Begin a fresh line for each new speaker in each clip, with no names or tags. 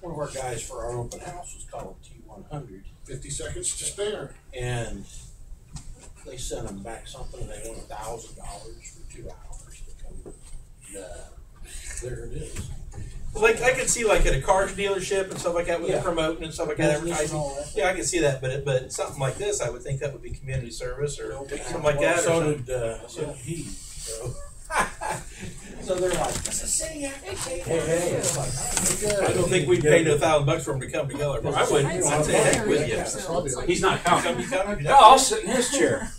one of our guys for our open house was called T100.
50 seconds to spare.
And they sent them back something, and they won $1,000 for 2 hours to come. There it is.
Like I can see like at a car dealership and stuff like that with
Yeah.
promoting and stuff like that,
Business and
advertising.
all that.
Yeah, I can see that, but something like this, I would think that would be community service or something like
Well,
that.
so
or
did Heath. So. So they're like, "This is city
hey, I don't think we'd pay no $1,000 for him to come together. I wouldn't. I'd say heck with you.
He's not coming.
Come,
No, I'll sit in his chair.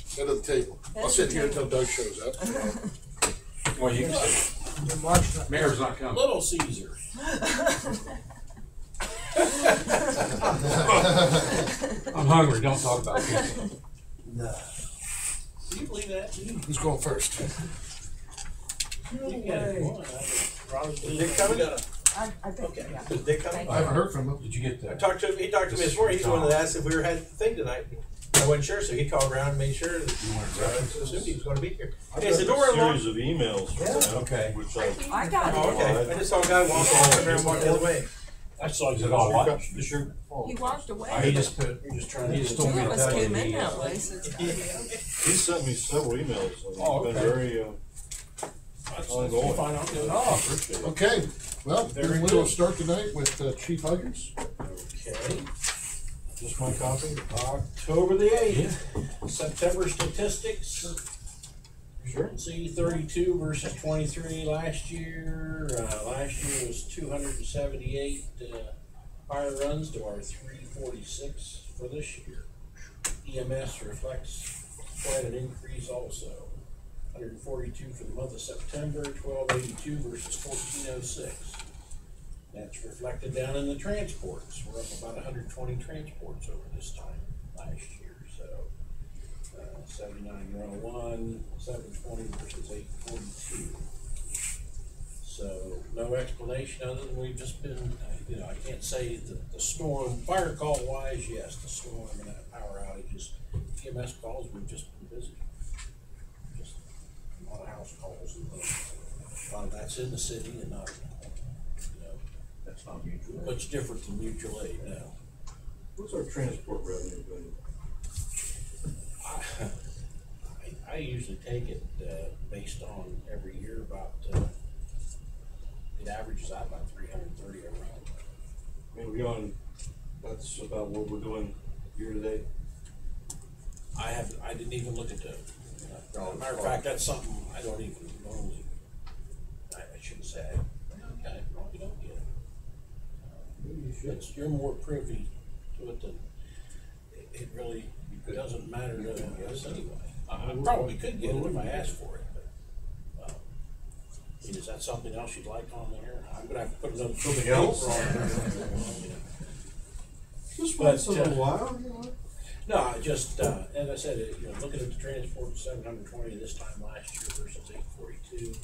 Sit at the table. I'll sit here until Doug shows up.
Well, you can sit. Mayor's not coming.
Little Caesar.
I'm hungry. Don't talk about pizza.
No. Do you believe that?
Who's going first?
You got it.
Is Dick coming?
I think,
Okay.
yeah.
Is Dick coming?
I haven't heard from him.
Did you get
I
that?
talked to him. He talked to me this morning. He's the one that asked if we were had the thing tonight. I wasn't sure, so he called around and made sure that I assumed he was going to be here.
I've
Is the
got
door
a
unlocked?
series of emails from them,
Okay.
which
I got
Oh,
it.
okay. I just saw a guy walking around walking the other way.
I saw
Is it all what?
He walked
He
away.
just put.
You're just trying
He
to
just
Two
told me
of
to
us
tell you.
came in
he,
that way, so it's gotta be okay.
he sent me several emails. And
Oh,
he's been
okay.
very
Ongoing. Fine, I'll do it.
Oh,
appreciate it.
Okay. Well,
Very
then
good.
we'll start tonight with Chief Huggins.
Okay.
Just my copy.
October the 8th. September statistics.
Sure.
See 32 versus 23 last year. Last year was 278 fire runs to our 346 for this year. EMS reflects quite an increase also. 142 for the month of September, 1282 versus 1406. That's reflected down in the transports. We're up about 120 transports over this time last year. So 7901, 720 versus 842. So no explanation other than we've just been, I can't say that the storm, fire call wise, yes, the storm and that power outages, EMS calls, we've just been busy. Just a lot of house calls and a lot of that's in the city and not,
That's not mutual.
much different than mutual aid now.
What's our transport revenue been?
I usually take it based on every year about, it averages out about 330 around.
I mean, that's about what we're doing year to date.
I didn't even look at the, matter of fact, that's something I don't even normally, I shouldn't say, I probably don't get it.
Maybe you should.
You're more privy to it than, it really doesn't matter to us anyway. I probably could get it if I asked for it, but, is that something else you'd like on there? I'm gonna have to put another.
Something else?
on there.
Just
But,
once in a while,
No, I just, as I said, looking at the transport, 720 this time last year versus 842.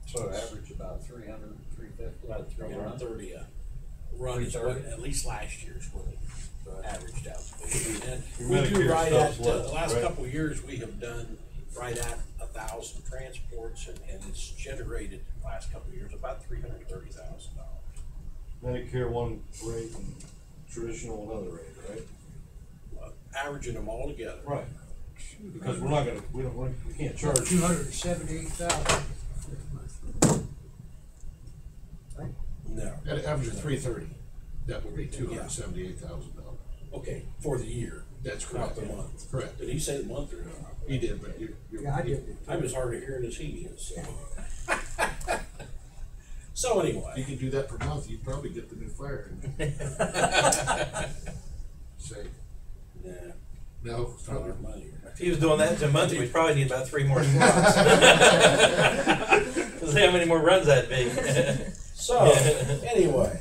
So average about 300, 350.
About 330 run is what, at least last year's what it averaged out to be. And we do
Medicare
right at,
stuff's
the
less,
last
right?
couple of years, we have done right at 1,000 transports, and it's generated the last couple of years about $330,000.
Medicare one rate and traditional another rate, right?
Averaging them all together.
Right. Because we're not gonna, we can't charge.
278,000.
No.
At an average of 330. That would be $278,000.
Okay, for the year.
That's
Not
correct.
the month.
Correct.
Did he say the month or not?
He did, but you're
Yeah, I did.
I'm as hard of hearing as he is, so. So
If you
anyway.
could do that per month, you'd probably get the new fire. Say,
Nah,
no,
it's not our money.
If he was doing that to a month, we'd probably need about 3 more slots. Because how many more runs that'd be?
So, anyway,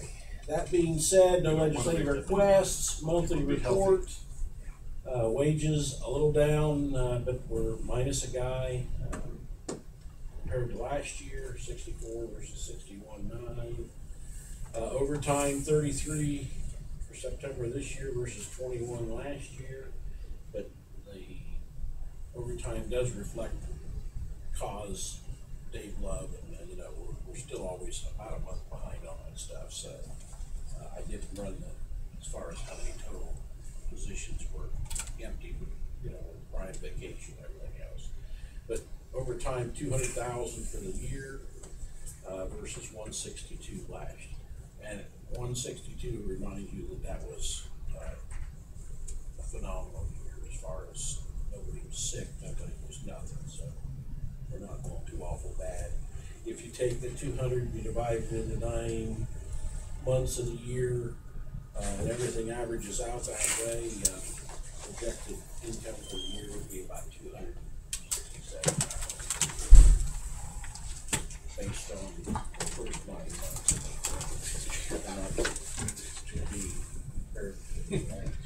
that being said, no legislative requests, monthly report, wages a little down, but we're minus a guy, compared to last year, 64 versus 61.9. Overtime 33 for September this year versus 21 last year, but the overtime does reflect cause Dave Love, and we're still and stuff, so, I didn't run as far as how many total positions were empty, you know, Brian vacation, everything else. But over time, 200,000 for the year, versus 162 last year. And 162, remind you that was, a phenomenal year as far as nobody was sick, nobody was nothing, so we're not going too awful bad. If you take the 200, you divide it into 9 months of the year, and everything averages out that way, projected income for the year would be about 267,000 based on the first 9 months. And I think to be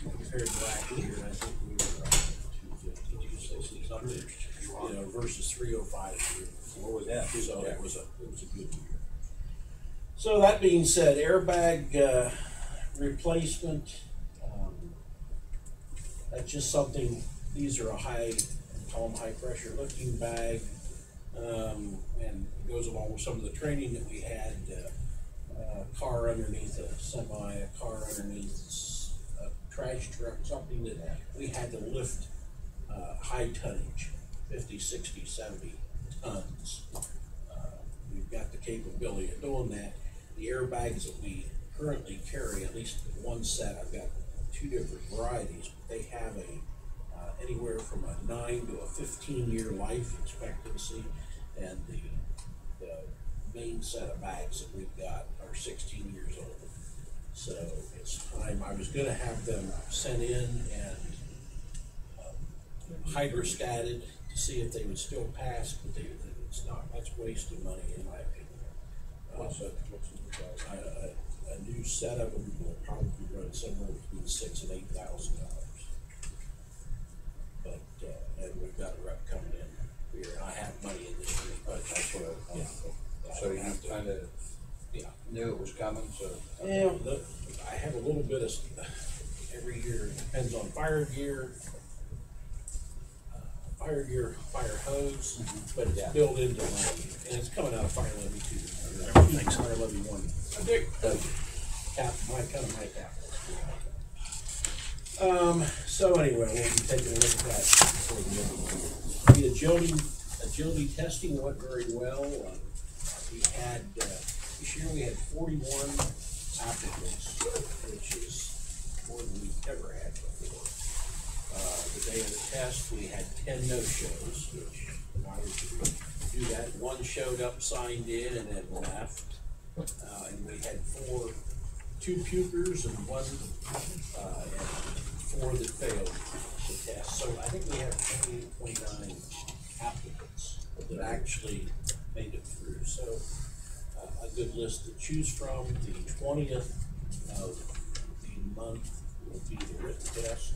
compared to last year, I think we were 250, 260 something, you know, versus 305 here.
What was that?
So it was a good year. So that being said, airbag replacement, that's just something, these are a high, we call them high pressure lifting bag, and it goes along with some of the training that we had, a car underneath a semi, a car underneath a trash truck, something that we had to lift high tonnage, 50, 60, 70 tons. We've got the capability of doing that. The airbags that we currently carry, at least one set, I've got 2 different varieties, but they have a anywhere from a 9 to a 15-year life expectancy, and the main set of bags that we've got are 16 years old. So it's time. I was going to have them sent in and hydrostated to see if they would still pass, but it's not. That's wasted money in my opinion. A new set of them will probably run somewhere between $6,000 and $8,000. But and we've got a rep coming in here, and I have money in this year's budget.
That's what I,
Yeah.
so you kinda knew it was coming, so.
Yeah, I have a little bit of every year. It depends on fire gear, fire hose, but it's built into levy, and it's coming out of fire levy too. Everything's fire levy one. I do. Cap, my cap. So anyway, we'll be taking a look at that before the agility testing went very well. We had this year we had 41 applicants, which is more than we've ever had before. The day of the test, we had 10 no-shows, which I was to do that. 1 showed up, signed in, and then left. And we had 2 pukers and 1 and 4 that failed the test. So I think we have 29 applicants that actually made it through. So a good list to choose from. The 20th of the month will be the written test.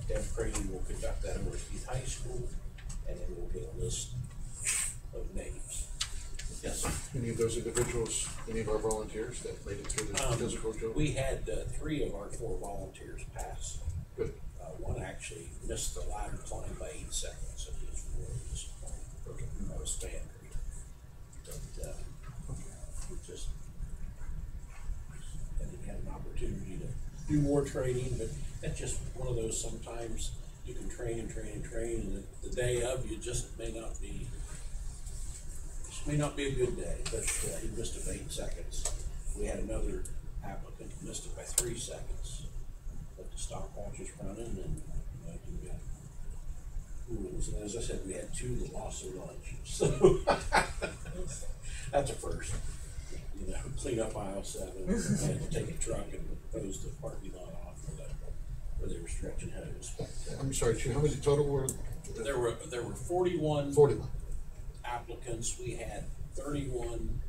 Deb Creighton will conduct that over at Heath High School, and then we'll get a list of names. Yes, sir.
Any of those individuals, any of our volunteers that made it through the physical job?
We had 3 of our 4 volunteers pass.
Good.
One actually missed the ladder climb by 8 seconds, and he was really disappointed. Okay. That was standard. But we just, and he had an opportunity to do more training, but that's just one of those, sometimes you can train, and the day of you just may not be a good day, but he missed it by 8 seconds. We had another applicant who missed it by 3 seconds, but the stopwatch was running, and we got rules. And as I said, we had 2 that lost their lunch, so that's a first. You know, clean up aisle 7, and had to take a truck and hose the parking lot off where they were stretching hose.
I'm sorry, Chief, how many total were?
There were 41 applicants. We had 31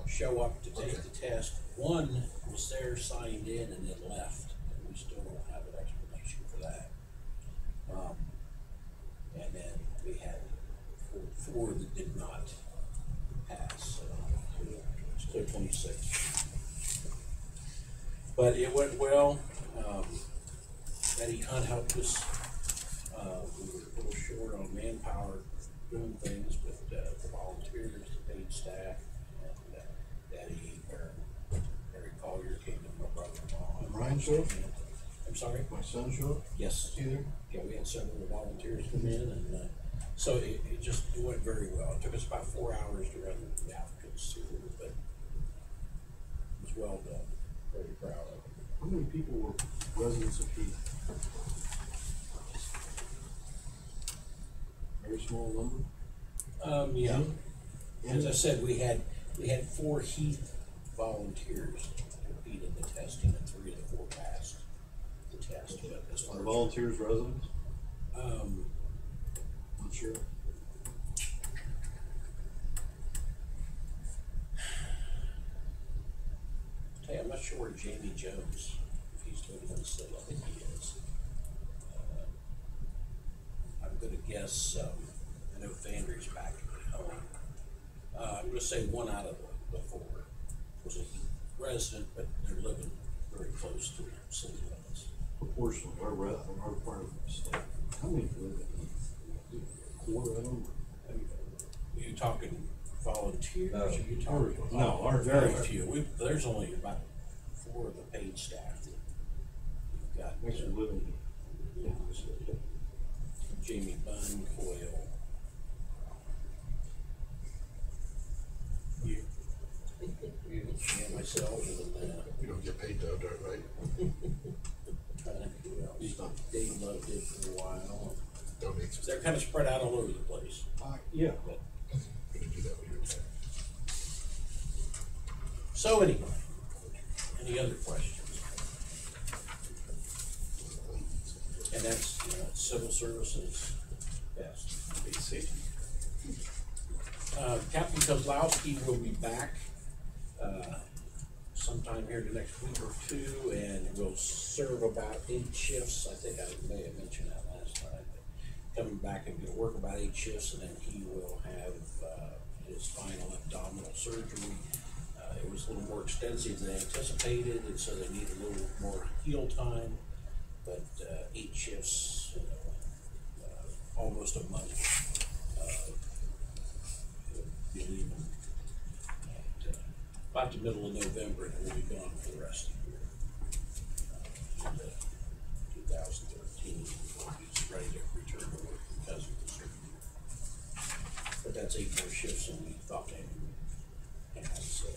show up to take the test. 1 was there, signed in, and then left. And we still don't have an explanation for that. And then we had 4 that did not pass. It's clear 26. But it went well. Eddie Hunt helped us. We were a little short on manpower doing things, but the volunteers, the paid staff, and Daddy
son show up?
I'm sorry?
My son show up?
Yes.
Either?
Yeah, we had several volunteers come in, and so it went very well. It took us about 4 hours to run the applicants through, but it was well done. Very proud of it.
How many people were residents of Heath? Very small number?
Yeah. As I said, we had 4 Heath volunteers compete in the testing, and 3 of the 4 passed the test. But as far
Are
as
volunteers residents? Not sure.
Hey, I'm not sure where Jamie Jones, if he's living in the city, I think he is. I'm gonna guess, I know Vandry's back home. I'm gonna say 1 out of the 4 was a Resident, but they're living very close to city limits.
Proportionally, our part of the state. How many live in Heath? A quarter of them?
Are you talking volunteers?
No.
Are you talking?
No, our
Very few. There's only about 4 of the paid staff that we've got.
Actually live in Heath. Yeah.
Jamie Bunn, Coyle. You. And myself, and
You don't get paid though, right?
who else? Dave Love did for a while.
Donates.
They're kind of spread out all over the place.
Yeah.
But,
Good to do that with your time.
so anyway, any other questions? And that's, civil services best. Captain Kozlowski will be back sometime here the next week or 2, and will serve about 8 shifts. I think I may have mentioned that last time. But coming back and gonna work about 8 shifts, and then he will have his final abdominal surgery. It was a little more extensive than anticipated, and so they need a little more heal time. But 8 shifts, almost a month. Be leaving at about the middle of November, and we'll be gone for the rest of the year. Into 2013, he's ready to return to work because of the surgery. But that's 8 more shifts than we thought they would have, so.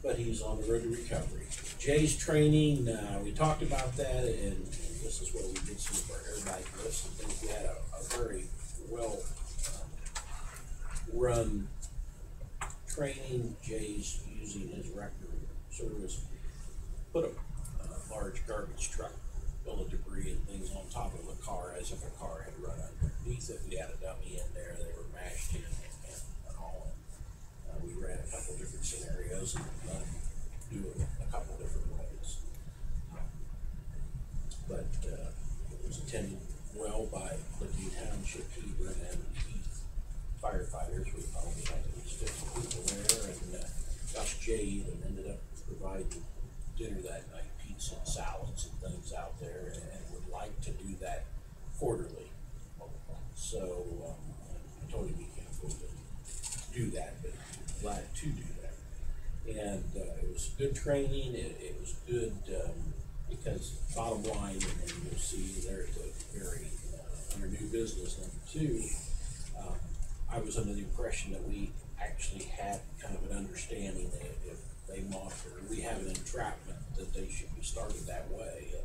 But he's on the road to recovery. Jay's training, we talked about that, and this is where we did some of our airbag lifts and things. We had a very well run training. Jay's using his record service, put a large garbage truck full of debris and things on top of a car as if a car had run underneath it. We had a dummy in there, they were mashed in and all. We ran a couple different scenarios and do it a couple different ways. But it was attended well by Liberty Township, Hebron, and Heath firefighters. We probably had at least 50 people there, and Josh Jay even ended up providing dinner that night, pizza and salads and things out there, and would like to do that quarterly. So I told him he can't afford to do that, but glad to do that. And it was good training. It was good because bottom line, and you'll see there at the very under new business number 2, I was under the impression that we actually had kind of an understanding that if they monitor, we have an entrapment, that they should be started that way.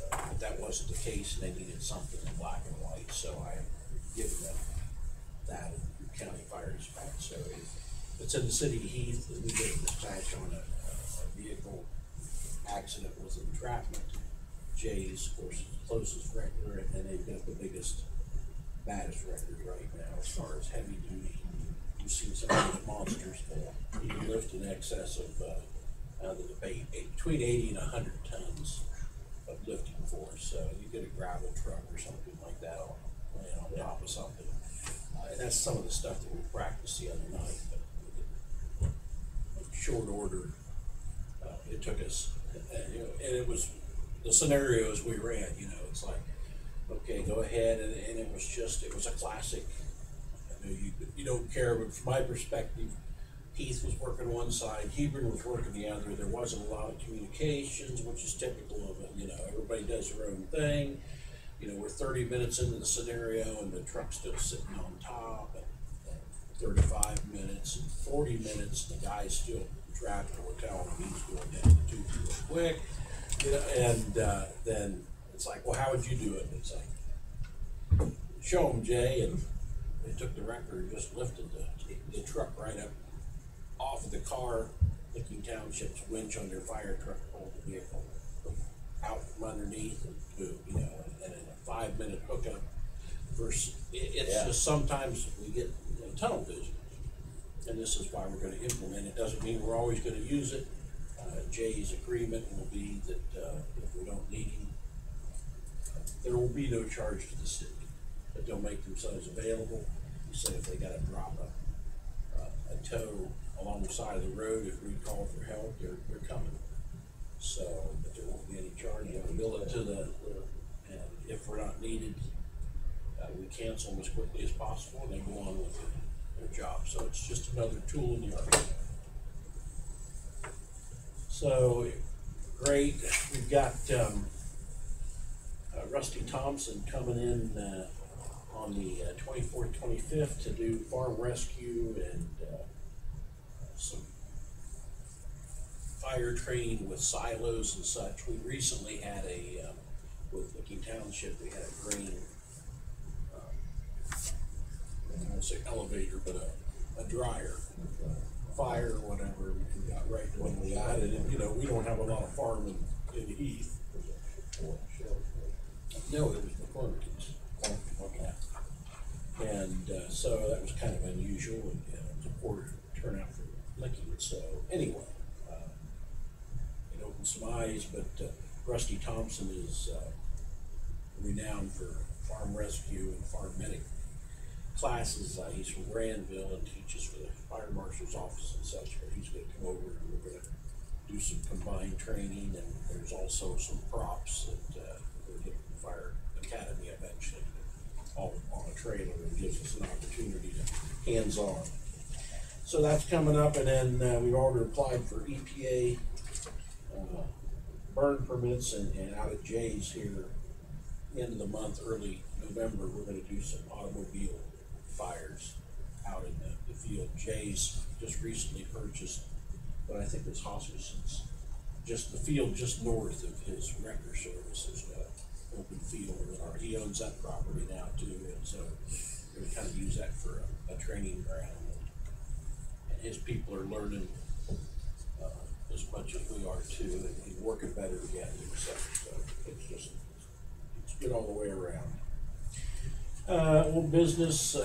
But that wasn't the case, and they needed something in black and white, so I given them that county fire dispatch. So it's in the city of Heath, and we did a dispatch on a vehicle accident with entrapment. Jay's, of course, closest record, and they've got the biggest, baddest record right now as far as heavy duty. You've seen some of those monsters that you can lift in excess of the debate between 80 and 100 tons of lifting force. So you get a gravel truck or something like that on top of something. And that's some of the stuff that we practiced the other night. But in short order, it took us, and it was the scenarios we ran. It's like, okay, go ahead, and it was a classic. I know you don't care, but from my perspective, Heath was working one side, Hebron was working the other. There wasn't a lot of communications, which is typical of it. You know, everybody does their own thing. You know, we're 30 minutes into the scenario and the truck's still sitting on top. And 35 minutes and 40 minutes, the guy's still trapped, and we're telling him he's going down the tube real quick. You know, and then it's like, well, how would you do it? And it's like, show him, Jay, and they took the wrecker and just lifted the truck right up off of the car. Licking Township's winch on their fire truck pulled the vehicle out from underneath and boom, you know, and in a 5-minute hookup versus it's just sometimes we get tunnel vision, and this is why we're going to implement it. Doesn't mean we're always going to use it. Jay's agreement will be that if we don't need him, there will be no charge to the city, but they'll make themselves available. You say if they got to drop a tow along the side of the road, if we call for help, they're coming. So, but there won't be any charge. They'll bill it to and if we're not needed, we cancel them as quickly as possible, and they go on with their job. So it's just another tool in the arsenal. So great. We've got Rusty Thompson coming in on the 24th, 25th to do farm rescue and some fire training with silos and such. We recently had with Licking Township, we had a grain, I won't say elevator, but a dryer fire or whatever. We got right when we got it, and you know, we don't have a lot of farming in Heath. No, it was the Corners. Okay. And so that was kind of unusual, and it was a poor turnout for Licking. So anyway, it opened some eyes, but Rusty Thompson is renowned for farm rescue and farm medic classes. He's from Granville and teaches for the fire marshal's office and such, but he's going to come over and we're going to do some combined training, and there's also some props that we're going to get from the fire academy eventually all on a trailer, and gives us an opportunity to hands-on. So that's coming up, and then we've already applied for EPA burn permits, and out at Jay's here, end of the month, early November, we're going to do some automobile fires out in the field. Jay's just recently purchased what I think is hospices, just the field just north of his wrecker service. There's an open field, and he owns that property now too, and so we're going to kind of use that for a training ground. And his people are learning as much as we are too, and working better together. So it's good all the way around. Old business,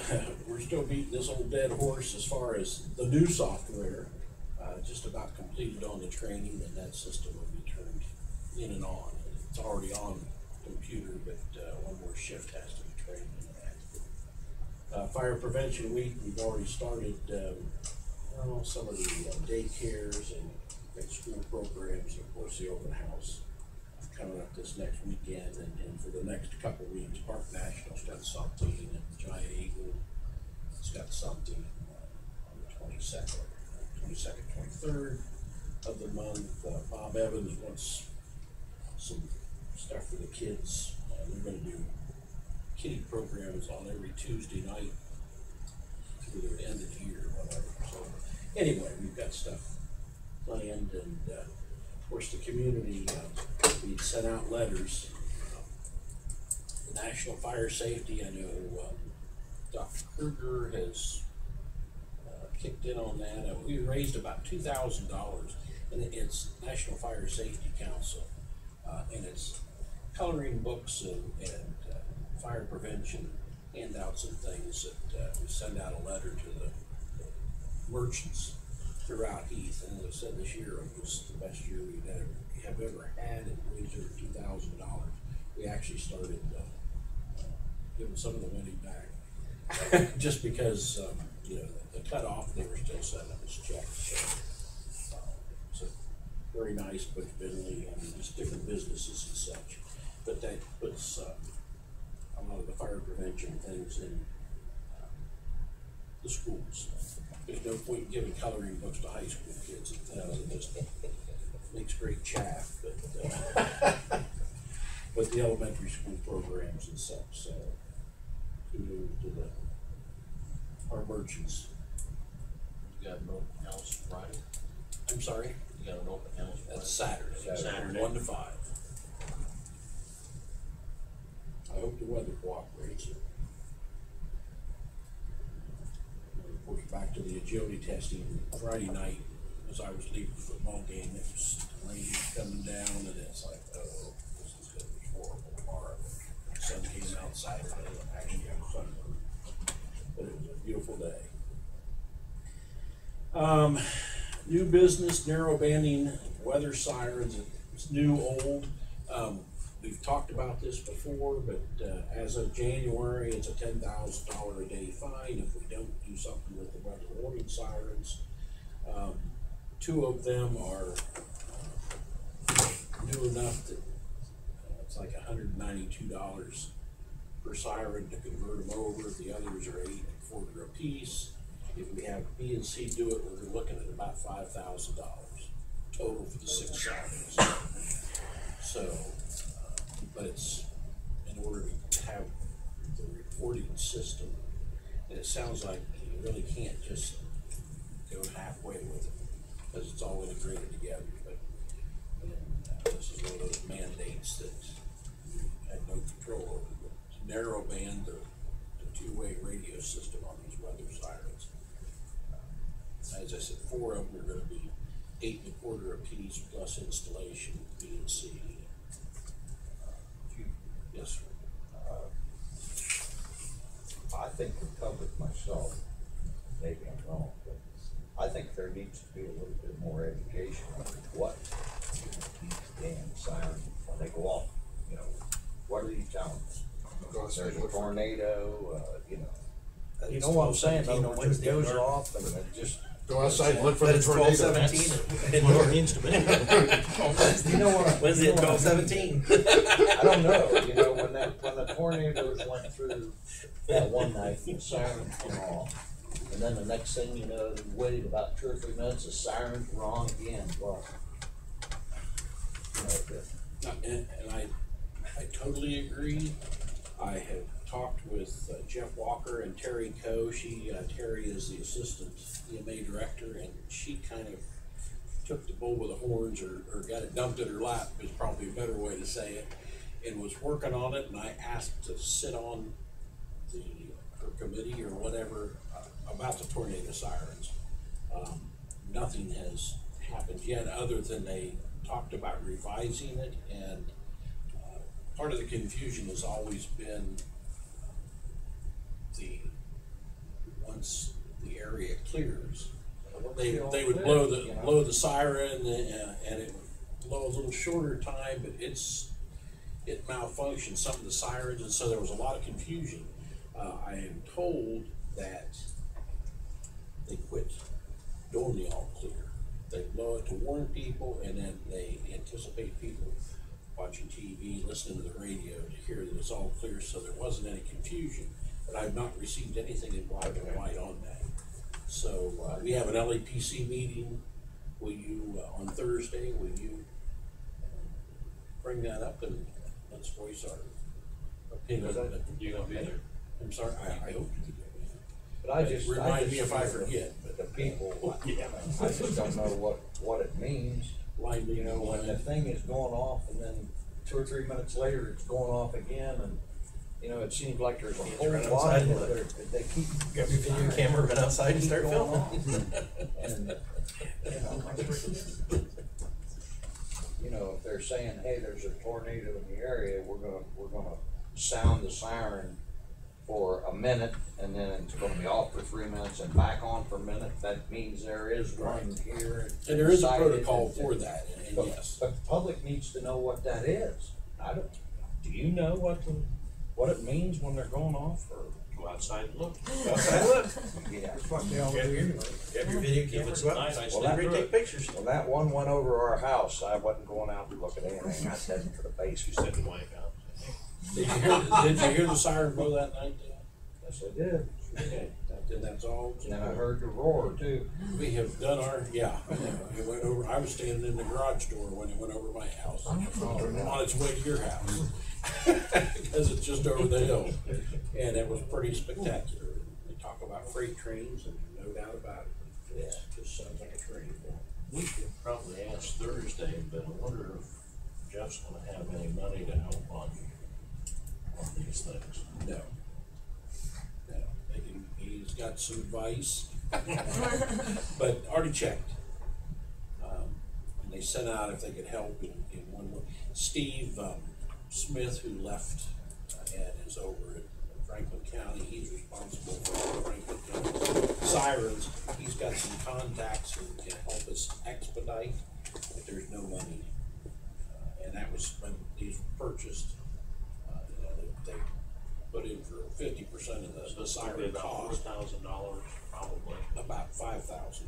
we're still beating this old dead horse as far as the new software. Just about completed on the training, and that system will be turned in and on. It's already on computer, but one more shift has to be trained in that. Fire Prevention Week, we've already started some of the daycares and school programs, and of course the open house coming up this next weekend, and for the next couple of weeks, Park National's got something, and Giant Eagle has got something on the 22nd, 23rd of the month. Bob Evans wants some stuff for the kids. They're going to do kiddie programs on every Tuesday night through the end of the year, whatever. So anyway, we've got stuff planned, and of course the community, we sent out letters. The National Fire Safety, I know Dr. Kruger has kicked in on that. We raised about $2,000, and it's National Fire Safety Council, and it's coloring books and fire prevention handouts and things that we send out a letter to the merchants throughout Heath. And as I said, this year was the best year we have ever had, and raised over $2,000. We actually started giving some of the money back just because you know, the cutoff, they were still sending us checks. So very nice, Butch Bentley, and just different businesses and such. But that puts a lot of the fire prevention things in the schools. there's no point in giving coloring books to high school kids. It just makes great chaff, but the elementary school programs and such, so kudos to our merchants.
You got an open house Friday?
I'm sorry,
You got an open house Friday?
that's Saturday.
Saturday.
1 to 5. I hope the weather cooperates. Of course, back to the agility testing Friday night, as I was leaving the football game, it was rain coming down, and it's like, oh, this is gonna be horrible tomorrow. The sun came out Saturday, and actually it was sunburned, but it was a beautiful day. New business, narrow banding weather sirens, it's new, old. We've talked about this before, but as of January, it's a $10,000 a day fine if we don't do something with the weather warning sirens. 2 of them are new enough that it's like $192 per siren to convert them over. The others are $8.25 a piece. If we have B and C do it, we're looking at about $5,000 total for the 6 sirens. So, but it's in order to have the reporting system, and it sounds like you really can't just go halfway with it because it's all integrated together. But this is one of those mandates that we had no control over. But narrow band the 2-way radio system on these weather sirens. As I said, 4 of them are going to be $8.25 a piece plus installation, B and C. Yes, sir.
I think the public myself, maybe I'm wrong, but I think there needs to be a little bit more education on what these damn sirens, when they go off, you know, what are you telling us?
Go outside,
There's a
look for it.
tornado, you know.
That
You
is
know what I'm saying,
12:17
though,
on
when it
Tuesday
goes
morning.
off and it just,
Go outside and look for
But
the
it's
tornado.
12:17 in New Orleans to me.
you know what?
Wednesday at
you know what I mean?
12:17.
I don't know, you know, when the tornadoes went through that one night, the sirens went off. And then the next thing you know, we waited about 2 or 3 minutes, the sirens were on again, well. You know,
And I totally agree. I have talked with Jeff Walker and Terry Coe. Terry is the assistant EMA director, and she kind of took the bull by the horns, or got it dumped in her lap is probably a better way to say it, and was working on it. And I asked to sit on her committee or whatever about the tornado sirens. Nothing has happened yet, other than they talked about revising it, and part of the confusion has always been once the area clears, they would blow the siren, and it would blow a little shorter time, but it malfunctioned, some of the sirens, and so there was a lot of confusion. I am told that they quit doing the all clear. They blow it to warn people, and then they anticipate people watching TV, listening to the radio to hear that it's all clear, so there wasn't any confusion. But I've not received anything in black and white on that. So we have an LAPC meeting. Will you, on Thursday, will you bring that up and let's voice our opinion?
You gonna be there?
I'm sorry, I hope you do.
But I just.
Remind me if I forget.
The people, I just don't know what it means.
Line
You know, when the thing is going off and then 2 or 3 minutes later, it's going off again, and, you know, it seems like there's a whole
run
lot
outside
of
and
it. They keep.
Grab your video camera, run outside and start
keep going
filming.
off. And, you know, if they're saying, hey, there's a tornado in the area, we're gonna sound the siren for a minute, and then it's gonna be off for 3 minutes and back on for a minute, that means there is one here.
And there is a
cited,
protocol
and-
for that, and
But,
yes.
but the public needs to know what that is. Do you know what it means when they're going off, or?
Go outside and look.
Outside, look.
Yeah.
That's what they all do anyway.
Grab your video camera,
it's
go out,
night, I
stand
sleep
there and
through
take
it.
pictures.
When that one went over our house, I wasn't going out to look at anything, I was heading for the
You
basement.
said the blank out.
Did you hear the siren blow that night?
Yes, I did.
Okay, that and that's all.
And I heard the roar too.
We have done our, yeah, I know. It went over, I was standing in the garage door when it went over my house, on its way to your house. Because it's just over the hill, and it was pretty spectacular. They talk about freight trains, and no doubt about it. It just sounds like a train.
We could probably ask Thursday, but I wonder if Jeff's gonna have any money to help on these things.
No. No, he's got some advice, but already checked. And they sent out if they could help in one way. Steve Smith, who left and is over at Franklin County, he's responsible for Franklin County sirens. He's got some contacts who can help us expedite, but there's no money. And that was when these were purchased. They put in for 50% of the siren cost.
$4,000 probably.
About $5,000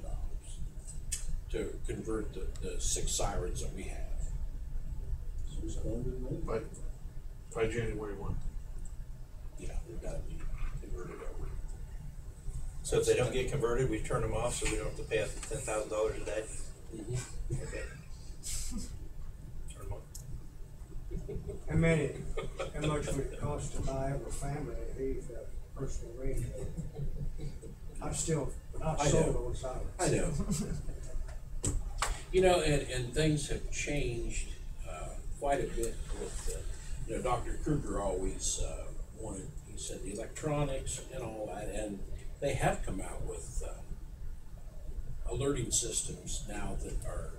to convert the 6 sirens that we have.
By January 1.
Yeah, they've got to be converted over.
So if they don't get converted, we turn them off, so we don't have to pay us $10,000 a day. Okay. Turn them off.
How much would it cost to buy a family a Heath personal radio? I've still not
I
sold
know.
on silence.
I know. You know, and things have changed quite a bit with, Dr. Kruger always wanted, he said, the electronics and all that, and they have come out with alerting systems now that are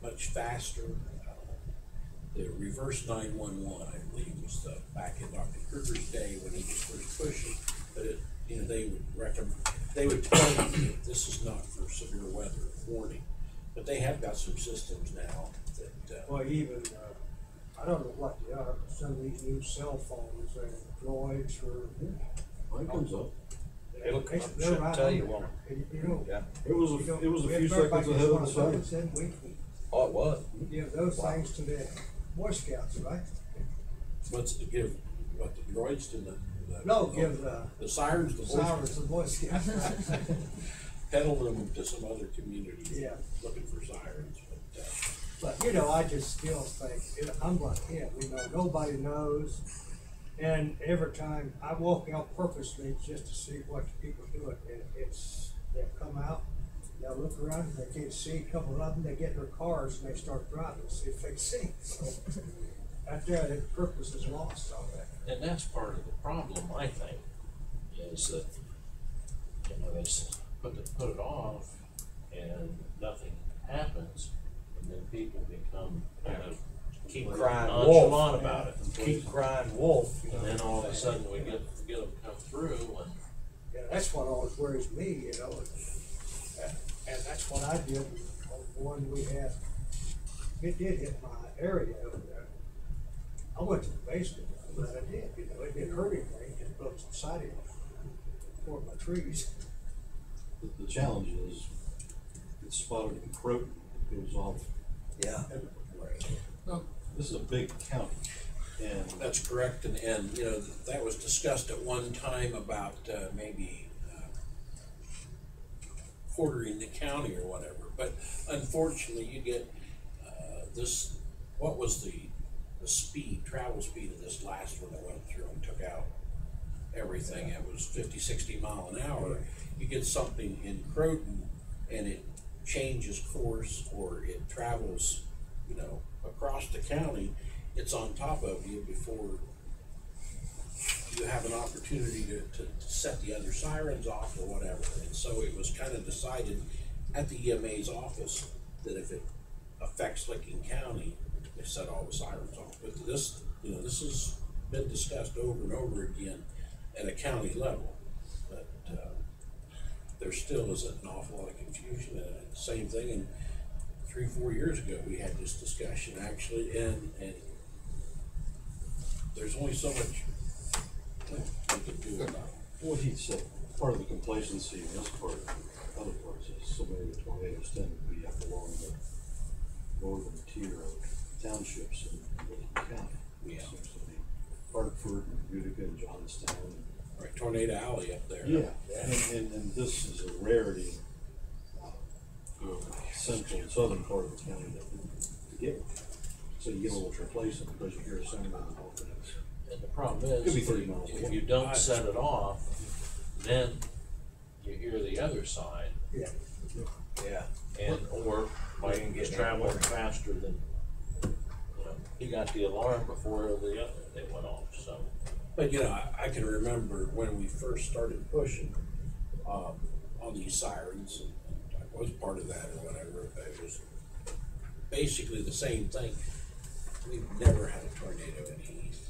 much faster. The reverse 911, I believe, was back in Dr. Kruger's day when he was first pushing, but they would recommend, they would tell you that this is not for severe weather warning, but they have got some systems now that.
Well, even, I don't know what they are, but some of these new cell phones, droids or.
Mine comes up.
It'll come up,
They're
shouldn't
right
tell
on
you,
there.
won't
You know,
Yeah.
It was
you don't-
it was a
if
few
everybody
seconds
gets
ahead
one
of the
those,
siren.
then
Oh, it was.
we give those things to the Boy Scouts, right?
What's to give, what, the droids to the.
No, give
The sirens, the
sirens to Boy Scouts.
peddle them to some other communities.
Yeah.
Looking for sirens, but,
But, I just still think, I'm like him, nobody knows. And every time I walk out purposely just to see what the people do it, and they'll come out, they'll look around, they can't see, a couple of them, they get in their cars and they start driving, see if they see. So, out there, the purpose is lost on that.
And that's part of the problem, I think, is that, they put it off and nothing happens, and then people become kind of
Keep crying
nonchalant
wolf.
about it.
Keep crying wolf.
And then all of a sudden we get them come through and.
Yeah, that's what always worries me, and that's what I did on the one we had. It did hit my area over there. I went to the basement, but I did, it didn't hurt anything, just broke some siding off, tore my trees.
The challenge is, it's spotted in Croton, it goes off.
Yeah.
This is a big county, and
that's correct, and that was discussed at one time about maybe quartering the county or whatever, but unfortunately you get what was the travel speed of this last one that went through and took out everything. It was 50, 60 mile an hour. You get something in Croton and it changes course, or it travels, across the county, it's on top of you before you have an opportunity to set the other sirens off or whatever. And so it was kind of decided at the EMA's office that if it affects Licking County, they set all the sirens off. But this has been discussed over and over again at a county level. But there still is an awful lot of confusion. And same thing, and 3-4 years ago we had this discussion actually, and there's only so much we can do about it.
what he said, part of the complacency in this part, other parts is so many of the tornadoes tend to be up along the northern tier of townships in Licking County.
Yeah.
Seems to be Hartford and Utica and Johnstown,
Right, Tornado Alley up there.
Yeah, and this is a rarity in central and southern part of the county to get one. So you get almost replace it because you hear a sound on the whole thing.
And the problem
Could be
is,
30 miles
if
away.
you don't set it off, then you hear the other side.
Yeah.
Yeah.
And, or Mike is traveling faster than, he got the alarm before they went off, so.
But I can remember when we first started pushing on these sirens, and I was part of that or whatever. It was basically the same thing. We've never had a tornado in Heath.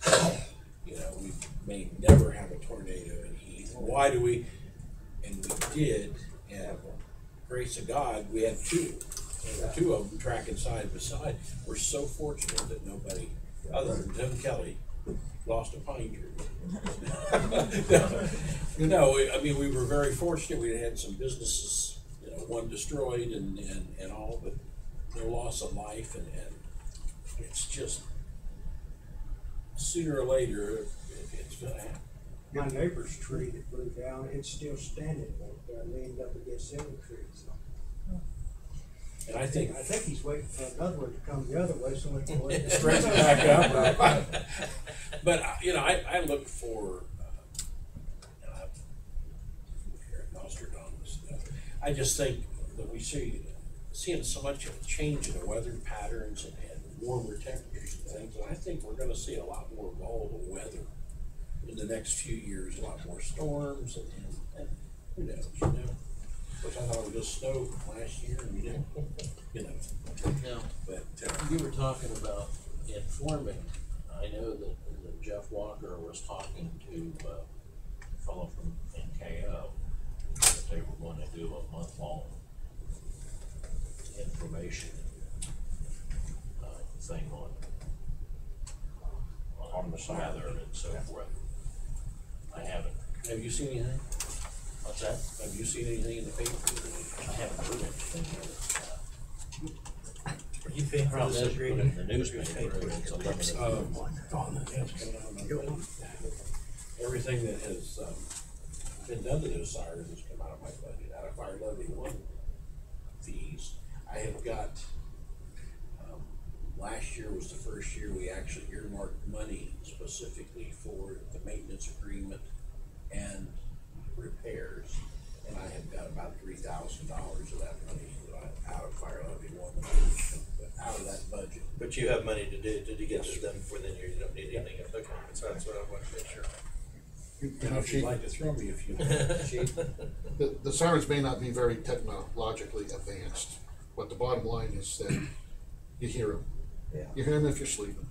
We may never have a tornado in Heath. Why do we? And we did, and grace of God, we had two. There were two of them tracking side by side. We're so fortunate that nobody, other than Tim Kelly, lost a pine tree. We were very fortunate. We had some businesses, one destroyed and all, but no loss of life. And it's just, sooner or later, it's going to happen.
My neighbor's tree that blew down, it's still standing right there, leaned up against the other tree, so.
And I think
he's waiting for another one to come the other way, so we can let it
straighten back up. But I look for here in Nostradamus. I just think that we seeing so much of a change in the weather patterns and warmer temperatures and things, and I think we're going to see a lot more volatile weather in the next few years. A lot more storms and who knows, Which I thought it was just snow last year, and
Now,
But
you were talking about informing. I know that Jeff Walker was talking to a fellow from NKO, that they were going to do a month-long information thing on the weather and so forth. I haven't.
have you seen anything?
What's that?
Have you seen anything in the paper?
I haven't heard anything yet.
Are you paying for
Problem
this
is, put it
reading?
in the newspaper, and it's a limited.
Everything that has been done to those sirens has come out of my budget, out of Fire Levy 1 fees. I have got, last year was the first year we actually earmarked money specifically for the maintenance agreement and repairs. And I have got about $3,000 of that money out of Fire Levy 1, out of that budget.
But you have money to get this done before then, you don't need anything else. Okay, so that's what I want to make sure.
If you'd like to throw me a few.
The sirens may not be very technologically advanced, but the bottom line is that you hear them.
Yeah.
You hear them if you're sleeping.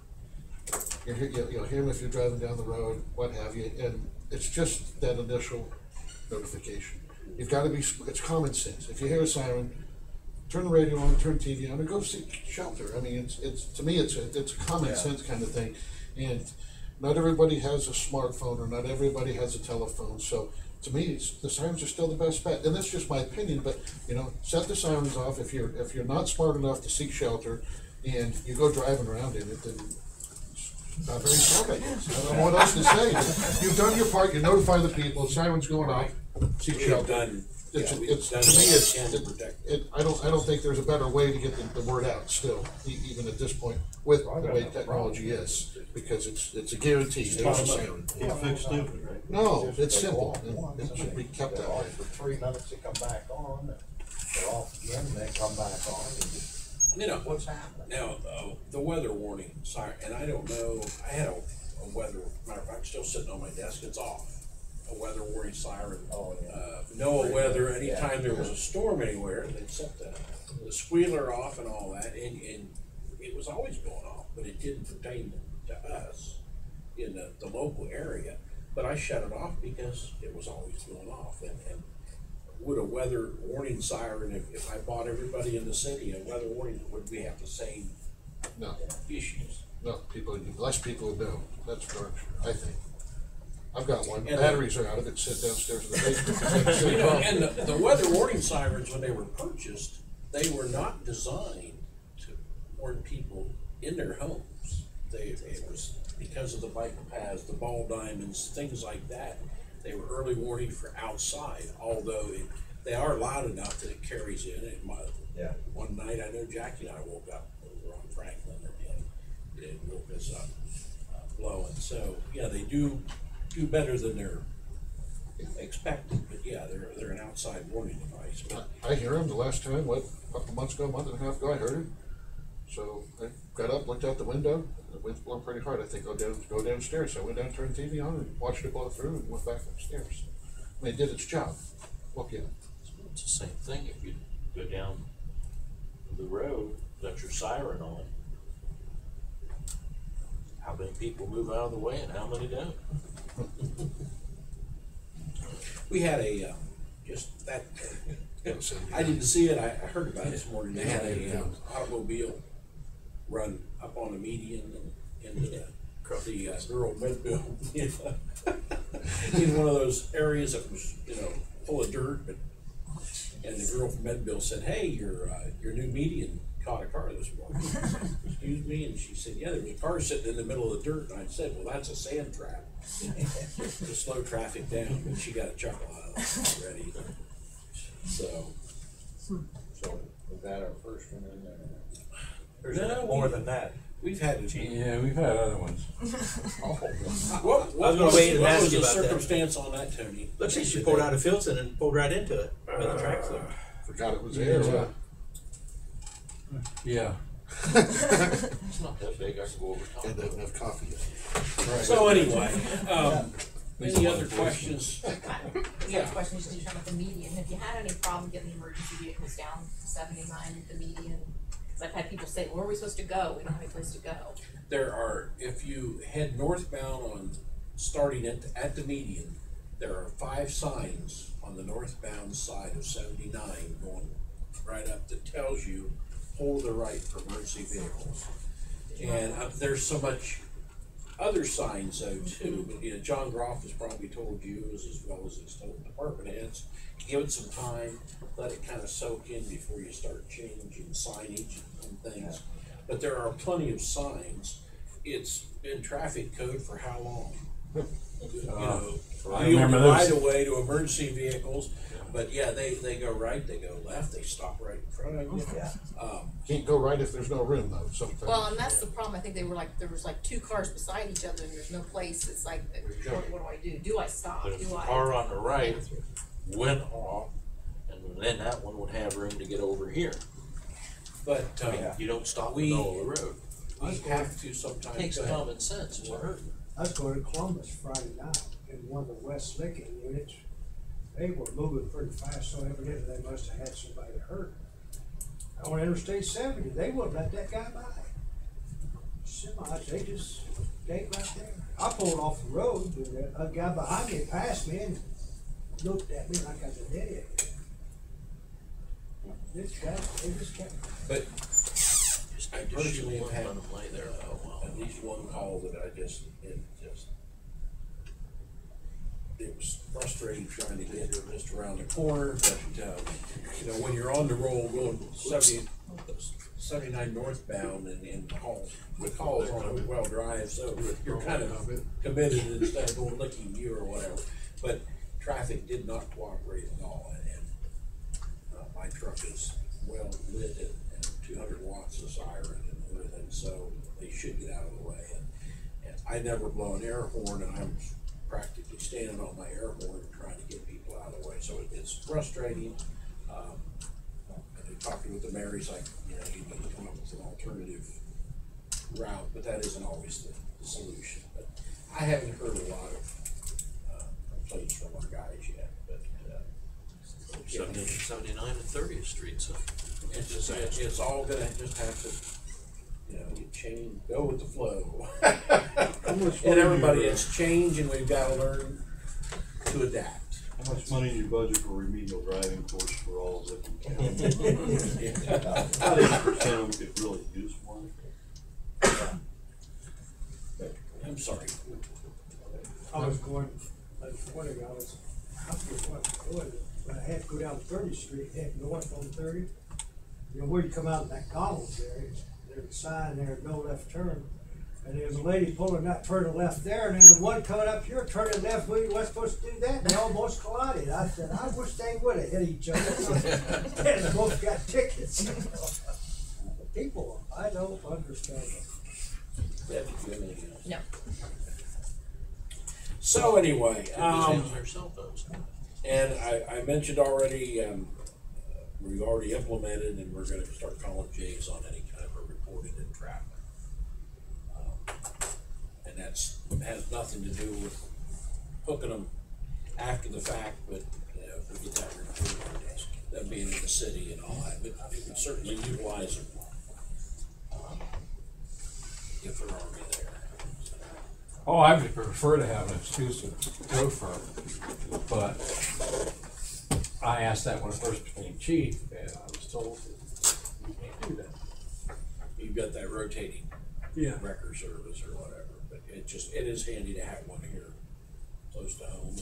You'll hear them if you're driving down the road, what have you, and it's just that initial notification. You've got to be, it's common sense. If you hear a siren, turn the radio on, turn TV on, and go seek shelter. I mean, it's to me, it's a common sense kind of thing. And not everybody has a smartphone, or not everybody has a telephone. So to me, the sirens are still the best bet. And that's just my opinion. But set the sirens off if you're not smart enough to seek shelter, and you go driving around in it. Then it's not very smart, I guess. I don't know what else to say. You've done your part. You notify the people. Sirens going off. Seek shelter. I don't think there's a better way to get the word out still, even at this point, with the way technology is, because it's a guarantee. There's a siren.
Can't fix stupid, right?
No, it's simple. It should be kept that way.
For 3 minutes, they come back on, and they're off again, and they come back on, and just, what's happening?
Now, the weather warning siren, and I don't know, I had a weather, matter of fact, still sitting on my desk, it's off. A weather warning siren. NOAA weather, anytime there was a storm anywhere, they'd set the squealer off and all that, and it was always going off, but it didn't pertain to us in the local area. But I shut it off because it was always going off. And would a weather warning siren, if I bought everybody in the city a weather warning, would we have the same issues?
No, less people would know. That's for sure, I think. I've got one.
And
batteries are out of it. Sit downstairs in the basement.
And the weather warning sirens, when they were purchased, they were not designed to warn people in their homes. It was because of the bike paths, the ball diamonds, things like that. they were early warning for outside, although they are loud enough that it carries in.
Yeah.
One night, I know Jackie and I woke up, we were on Franklin, and it woke us up blowing. So, yeah, they do better than they're expected, but yeah, they're an outside warning device. But
I hear him. The last time, what, a couple months ago, a month and a half ago, I heard him. So I got up, looked out the window, the wind's blowing pretty hard. I think go downstairs. So I went down, turned the TV on, and watched it blow through, and went back upstairs. I mean, it did its job. Woke you up.
It's the same thing if you go down the road, got your siren on. How many people move out of the way and how many don't?
we had a, just that, I didn't see it, I heard about it this morning. They had a automobile run up on the median and into the rural Medville in one of those areas that was, full of dirt, and the girl from Medville said, "Hey, your new median caught a car this morning." Excuse me, and she said, "Yeah, there was a car sitting in the middle of the dirt." And I said, "Well, that's a sand trap to slow traffic down." But she got a chuckle out of it already. So
Was that our first one in there?
There's more than that.
we've had it.
Yeah, we've had other ones.
What
I was gonna wait and ask
was
you
the
about that.
circumstance on that, Tony?
Looks like she pulled out of Filson and pulled right into it. Where the tracks are.
Forgot it was there. So.
Yeah.
It's not that big, I can go over top
And
of
doesn't
it.
have coffee yet.
So anyway, any other questions?
Yeah. Question is, about the median. Have you had any problem getting the emergency vehicles down to 79 at the median? Because I've had people say, "Where are we supposed to go? We don't have any place to go."
There are, if you head northbound on, starting at the median, there are 5 signs on the northbound side of 79 going right up that tells you, hold the right for emergency vehicles. And there's so much other signs though too, but John Groff has probably told you as well as he's told department heads, give it some time, let it kind of soak in before you start changing signage and things. But there are plenty of signs. It's been traffic code for how long?
I remember
right
those.
away to emergency vehicles, but yeah, they go right, they go left, they stop right in front of you.
Can't go right if there's no room though. Sometimes.
Well, and that's the problem. I think there was like 2 cars beside each other, and there's no place. It's like, what do I do? Do I stop?
But if the
Do I?
car on the right went off, and then that one would have room to get over here.
But
You don't stop in
We-
the middle of the road.
we have to sometimes.
It takes
go ahead.
common sense to hurt.
I was going to Columbus Friday night in one of the West Lincoln units. They were moving pretty fast, so evidently they must have had somebody hurt. On Interstate 70, they wouldn't let that guy by. Semis, they just stayed right there. I pulled off the road, and a guy behind me passed me and looked at me like I was an idiot. This guy, they just kept.
But
Just
I
need to shoot
personally have
one,
had
let them lay there for a while.
at least one call that it was frustrating trying to get just around the corner, but, when you're on the roll going 79 northbound and the call is on a well drive, so you're kind of committed instead of going licking you or whatever. But traffic did not cooperate at all, and my truck is well lit and 200 watts of siren and everything, so they should get out of the way. And I never blow an air horn, and I'm practically standing on my air horn and trying to get people out of the way. So it's frustrating. And talking with the Marys, like, you need to come up with an alternative route, but that isn't always the solution. But I haven't heard a lot of complaints from our guys yet. But
79 and 30th Street, so.
it's all gonna just have to, go with the flow. And everybody, it's change, and we've got to learn to adapt.
How much money in your budget for remedial driving course for all of Licking County? About 80% of them could really use one.
I'm sorry.
I was going, this morning, I was going, but I had to go down 30th Street, head north on 30. Where you come out of McDonald's there's a sign there, no left turn. And there was a lady pulling that turning left there, and then the one coming up here turning left, we weren't supposed to do that, and they almost collided. I said, I wish they would have hit each other. And they both got tickets. People, I don't understand them.
Yeah, if you have anything else.
No.
So anyway,
Use their cell phones.
and I mentioned already, we've already implemented and we're gonna start calling Jays on any kind of a reported in traffic. And has nothing to do with hooking them after the fact, but, if we get that report, them being in the city and all that, but it would certainly utilize them. If they're already there.
Oh, I would prefer to have an exclusive gopher, but I asked that when I first became chief, and I was told you can't do that.
You've got that rotating
Yeah.
record service or whatever, but it is handy to have one here close to home.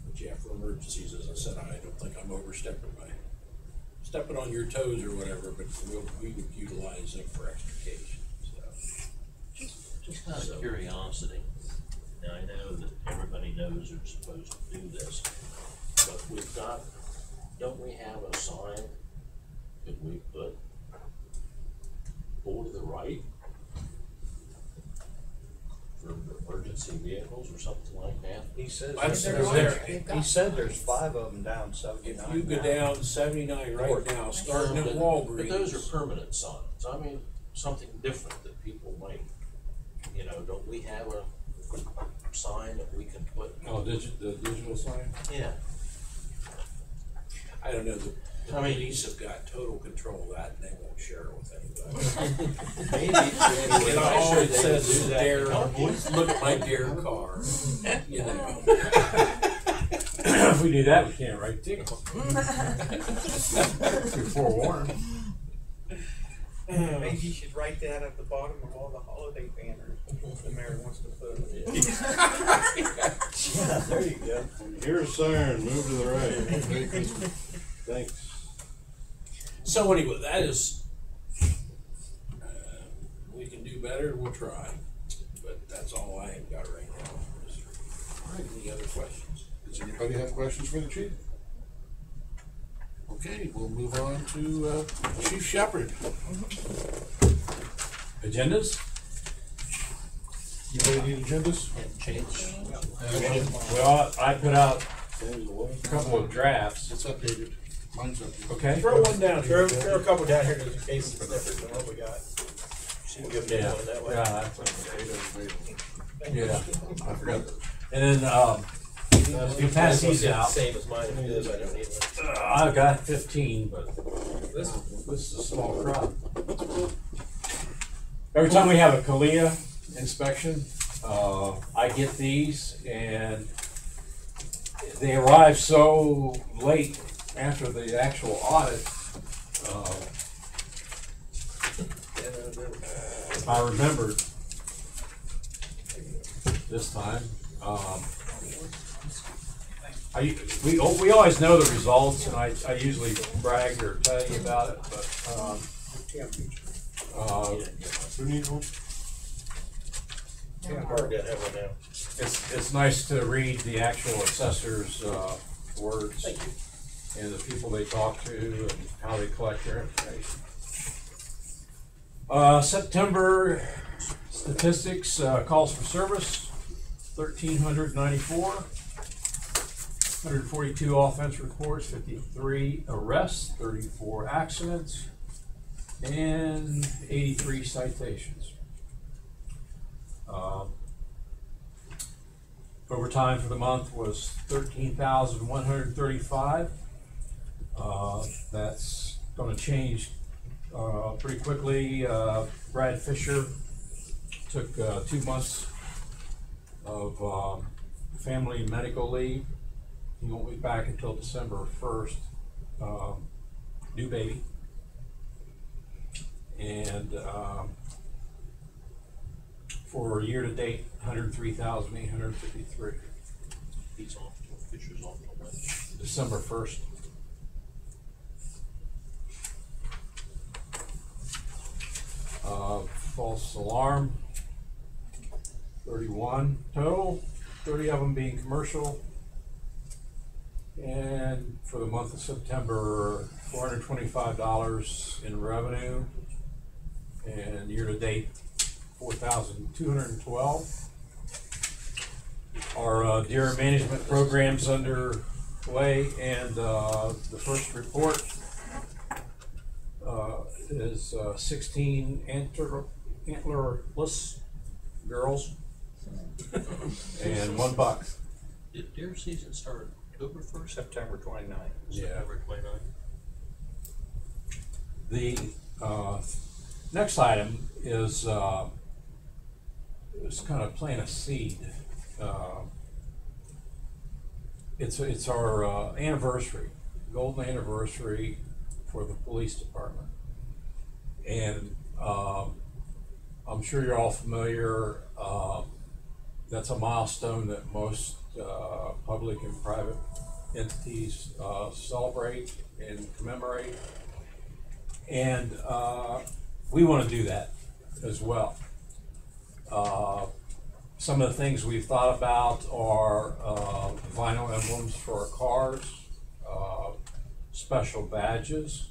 But yeah, for emergencies, as I said, I don't think I'm stepping on your toes or whatever, but we would utilize them for extrication, so.
Just out of curiosity, now I know that everybody knows they're supposed to do this, but don't we have a sign that we put over to the right for emergency vehicles or something like that?
He says,
That's
he said there's 5 of them down 79.
If you go down 79 right now, starting at
But
Walgreens.
those are permanent signs. I mean, something different that people might, don't we have a sign that we can put?
Oh, the digital sign?
Yeah.
I don't know, the police have got total control of that and they won't share it with anybody.
Maybe.
And all it says is
Do that.
dare, look at my dare car,
If we do that, we can't write tickets. You're forewarned.
Maybe you should write that at the bottom of all the holiday banners the mayor wants to put.
Yeah, there you go.
Here's siren, move to the right. Thanks.
So anyway, that is, we can do better, we'll try, but that's all I have got right now. All right, any other questions?
Does anybody have questions for the chief? Okay, we'll move on to Chief Shepherd.
Agendas?
Anybody need agendas?
And change.
Well, I put out
There's the way.
a couple of drafts.
It's updated. Mine's updated.
Okay.
Throw one down here.
Throw a couple down here just in case it's different than what we got.
We'll give them
Yeah,
one that way.
yeah, that's yeah.
I forgot.
And then, if you pass these out,
Same as mine, if it is, I don't need one.
I've got 15, but this is a small crop. Every time we have a CALIA inspection, I get these, and they arrive so late after the actual audit. I remembered this time. We always know the results, and I usually brag or tell you about it, but
Who needs one?
Hard to have one now.
it's nice to read the actual assessor's words and the people they talk to and how they collect their information. September statistics, calls for service, 1,394. 142 offense reports, 53 arrests, 34 accidents, and 83 citations. Overtime for the month was 13,135. That's going to change pretty quickly. Brad Fisher took 2 months of family and medical leave. He won't be back until December 1st. New baby. And for year to date, 103,853.
He's off, Fisher's off till when?
December 1st. false alarm, 31 total, 30 of them being commercial. And for the month of September, $425 in revenue, and year-to-date, 4,212. Our deer management program's underway, and the first report is 16 antlerless girls and 1 buck.
Did deer season start October 1st?
September 29th.
Yeah.
September 29th.
The next item is kind of plant a seed. It's our anniversary, golden anniversary for the police department, and I'm sure you're all familiar. That's a milestone that most public and private entities celebrate and commemorate, and we want to do that as well. Some of the things we've thought about are vinyl emblems for our cars, special badges,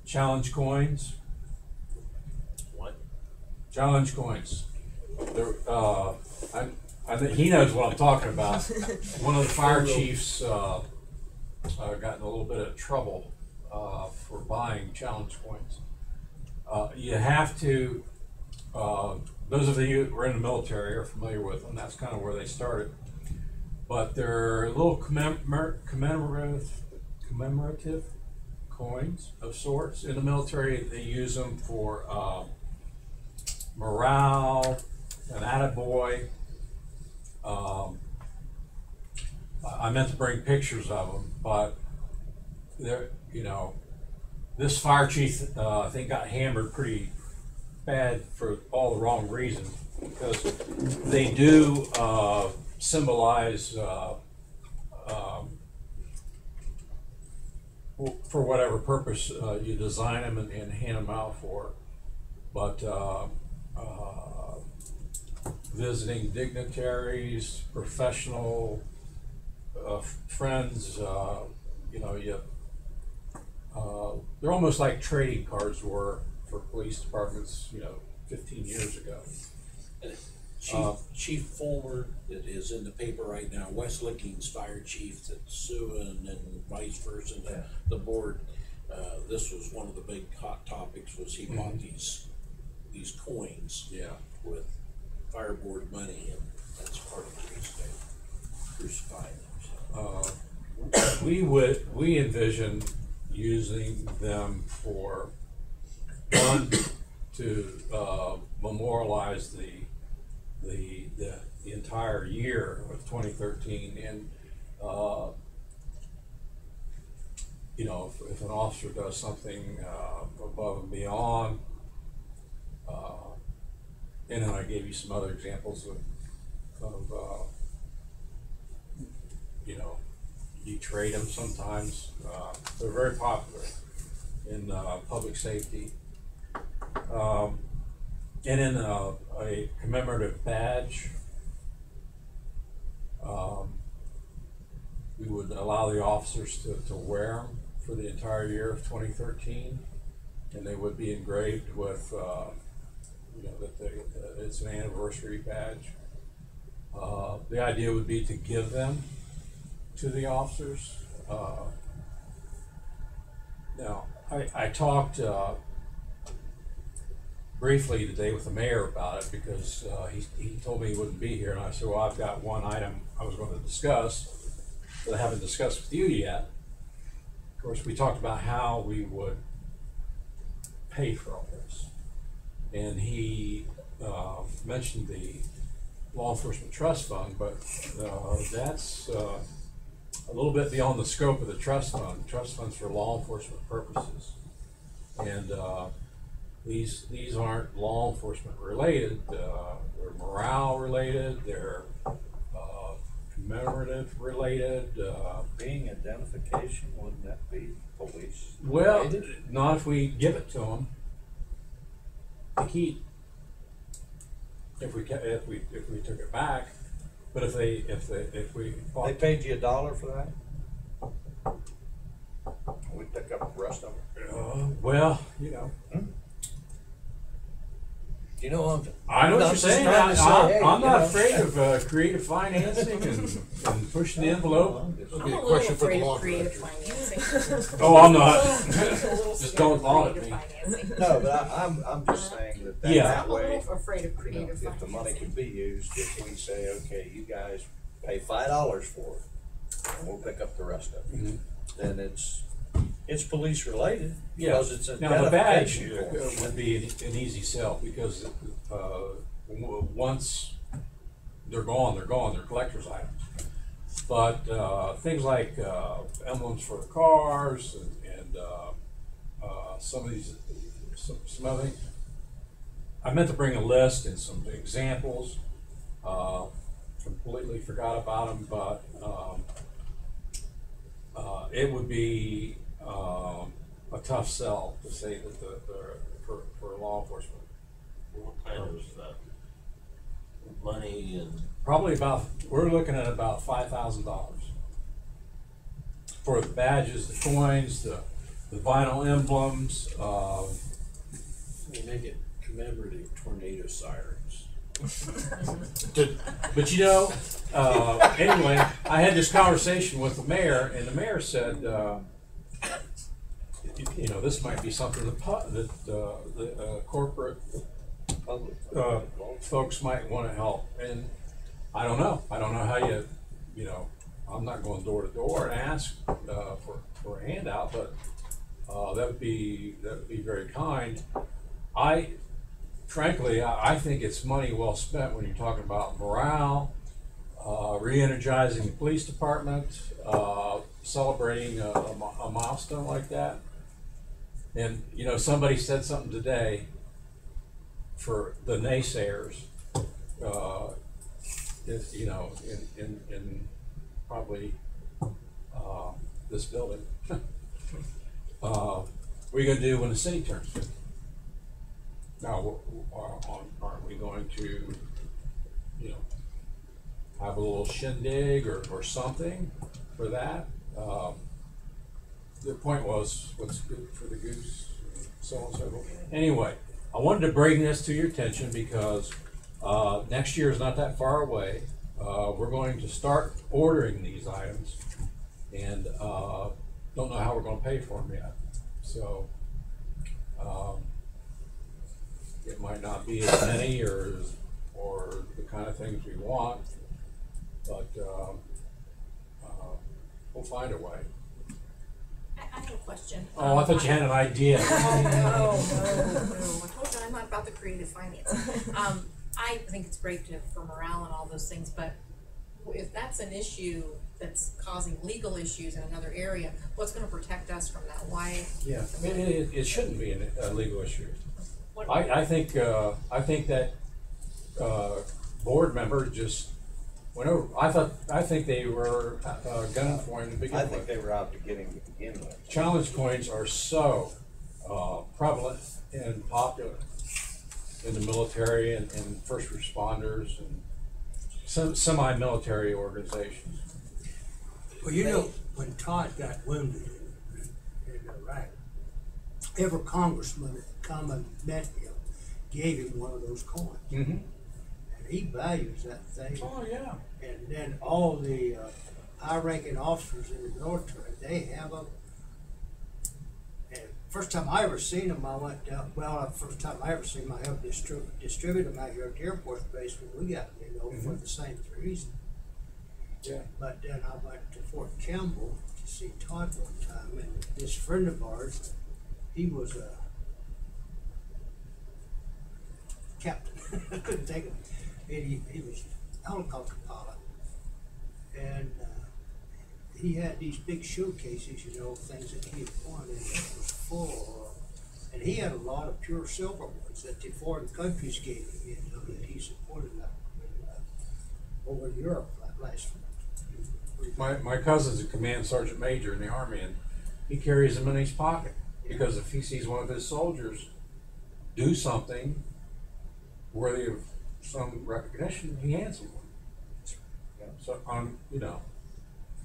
challenge coins.
What?
Challenge coins. I think he knows what I'm talking about. One of the fire chiefs got in a little bit of trouble for buying challenge coins. You have to, those of you who are in the military are familiar with them. That's kind of where they started. But they're little commemorative coins of sorts. In the military, they use them for morale, an attaboy. I meant to bring pictures of them, but they're, this fire chief, I think, got hammered pretty bad for all the wrong reasons, because they do symbolize, for whatever purpose you design them and hand them out for, but visiting dignitaries, professional friends, they're almost like trading cards were for police departments, 15 years ago.
Chief Fulmer, that is in the paper right now, Wes Licking's fire chief that's suing and vice versa, the board, this was one of the big hot topics, was he bought these coins with fire board money, and that's part of the reason they crucified them.
We envision using them for, one, to memorialize the entire year of 2013, and if an officer does something above and beyond, and then I gave you some other examples of you trade them sometimes. They're very popular in public safety. And then a commemorative badge. We would allow the officers to wear them for the entire year of 2013, and they would be engraved with, that it's an anniversary badge. The idea would be to give them to the officers. Now, I talked briefly today with the mayor about it, because he told me he wouldn't be here, and I said, well, I've got one item I was going to discuss that I haven't discussed with you yet. Of course, we talked about how we would pay for all this, and he mentioned the law enforcement trust fund, but that's a little bit beyond the scope of the trust fund. Trust funds for law enforcement purposes, and these aren't law enforcement related. They're morale related. They're commemorative related.
Being identification, wouldn't that be police?
Well,
related?
not if we give it to them. to keep if we took it back. But if we
They
bought,
paid you $1 for that? We pick up the rest of it.
well, you know,
You know what?
I know what
I'm
you're
just
saying.
trying to say, hey,
I'm
you
not
know.
afraid of creative financing and pushing the envelope.
It'll
I'm
be
a
a
little
question for the
afraid
law
of creative
director.
financing.
Oh, I'm not.
I'm a little
Just
scared
don't
of
audit
creative
me.
financing.
No, but I'm just saying that
Yeah.
that
I'm a
way,
little afraid of
you know,
creative
if the
financing.
money can be used, if we say, okay, you guys pay $5 for it, and we'll pick up the rest of it,
Mhm.
then it's police related,
Yeah.
because it's
Now the badge
identification form.
would be an easy sell because once they're gone, they're collector's items. But things like emblems for cars and some of these, some other things. I meant to bring a list and some examples. Completely forgot about them, but it would be a tough sell to say that for law enforcement.
What kind of money and
Probably we're looking at about $5,000 for the badges, the coins, the vinyl emblems.
We make it commemorative tornado sirens.
But you know, anyway, I had this conversation with the mayor, and the mayor said, you know, this might be something that the corporate folks might want to help. And I don't know how you know, I'm not going door to door and ask for a handout, but that would be very kind. Frankly, I think it's money well spent when you're talking about morale, re-energizing the police department, celebrating a milestone like that. And you know, somebody said something today for the naysayers. You know, in probably this building. What are you going to do when the city turns 50? Now, aren't we going to, you know, have a little shindig or something for that? The point was, what's good for the goose, so on and so forth. Anyway, I wanted to bring this to your attention because next year is not that far away. We're going to start ordering these items, and don't know how we're going to pay for them yet. So it might not be as many or the kind of things we want, but we'll find a way.
I have a question.
Oh, I thought you had an idea.
Oh, no. I told you I'm not about the creative finance. I think it's great for morale and all those things, but if that's an issue that's causing legal issues in another area, what's gonna protect us from that? Why?
Yeah, it shouldn't be a legal issue.
What,
I think that board member just went over. I think they were gunning for him to begin
I
with.
think they were out to get him to begin with.
Challenge coins are so prevalent and popular in the military and first responders and some semi-military organizations.
Well, you know, when Todd got wounded in Iraq, every congressman that come and met him gave him one of those coins.
Mm-hmm.
And he values that thing.
Oh yeah.
And then all the high-ranking officers in the military, they have them. And first time I ever seen them, I went down, first time I ever seen them, I helped distribute them out here at the Air Force Base when we got, you know, for the same reason.
Yeah.
But then I went to Fort Campbell to see Todd one time, and this friend of ours, he was a captain. I couldn't think of him. And he was a helicopter pilot. And he had these big showcases, you know, things that he had won, and it was full. And he had a lot of pure silver ones that the foreign countries gave him, you know, that he supported over in Europe last week.
My cousin's a command sergeant major in the Army, and he carries them in his pocket because if he sees one of his soldiers do something worthy of some recognition, he hands you one. So,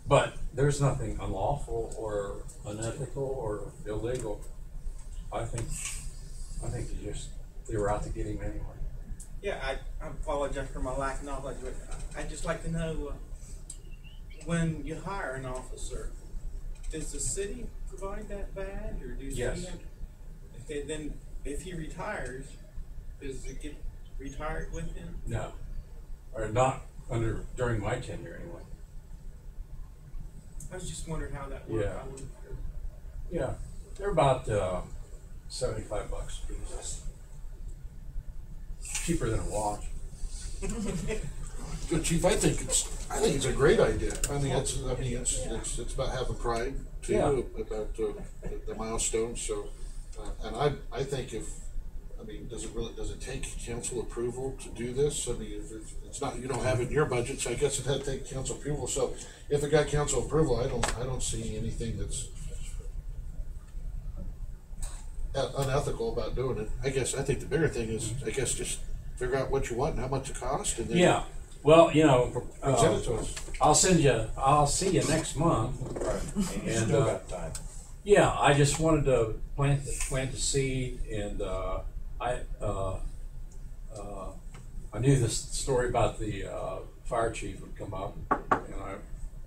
but there's nothing unlawful or unethical or illegal. I think they were out to get him anyway.
Yeah, I apologize for my lack of knowledge, but I'd just like to know, when you hire an officer, does the city provide that badge, or do the
Yes.
city have? Okay, then if he retires, does it get retired with him?
No, or not during my tenure anyway.
I was just wondering how that worked.
Yeah.
I wasn't sure.
Yeah, they're about $75 a piece. Cheaper than a watch.
Good Chief, I think it's a great idea. It's about having pride too,
Yeah.
about the milestones. So, and I think does it take council approval to do this? I mean, if it's not, you don't have it in your budget, so I guess it had to take council approval. So, if it got council approval, I don't see anything that's unethical about doing it. I think the bigger thing is, just figure out what you want and how much it costs, and then
Yeah. Well,
present it to us.
I'll see you next month.
Right. And you
And,
still got time.
Yeah, I just wanted to plant the seed, and I knew this story about the fire chief would come up, and I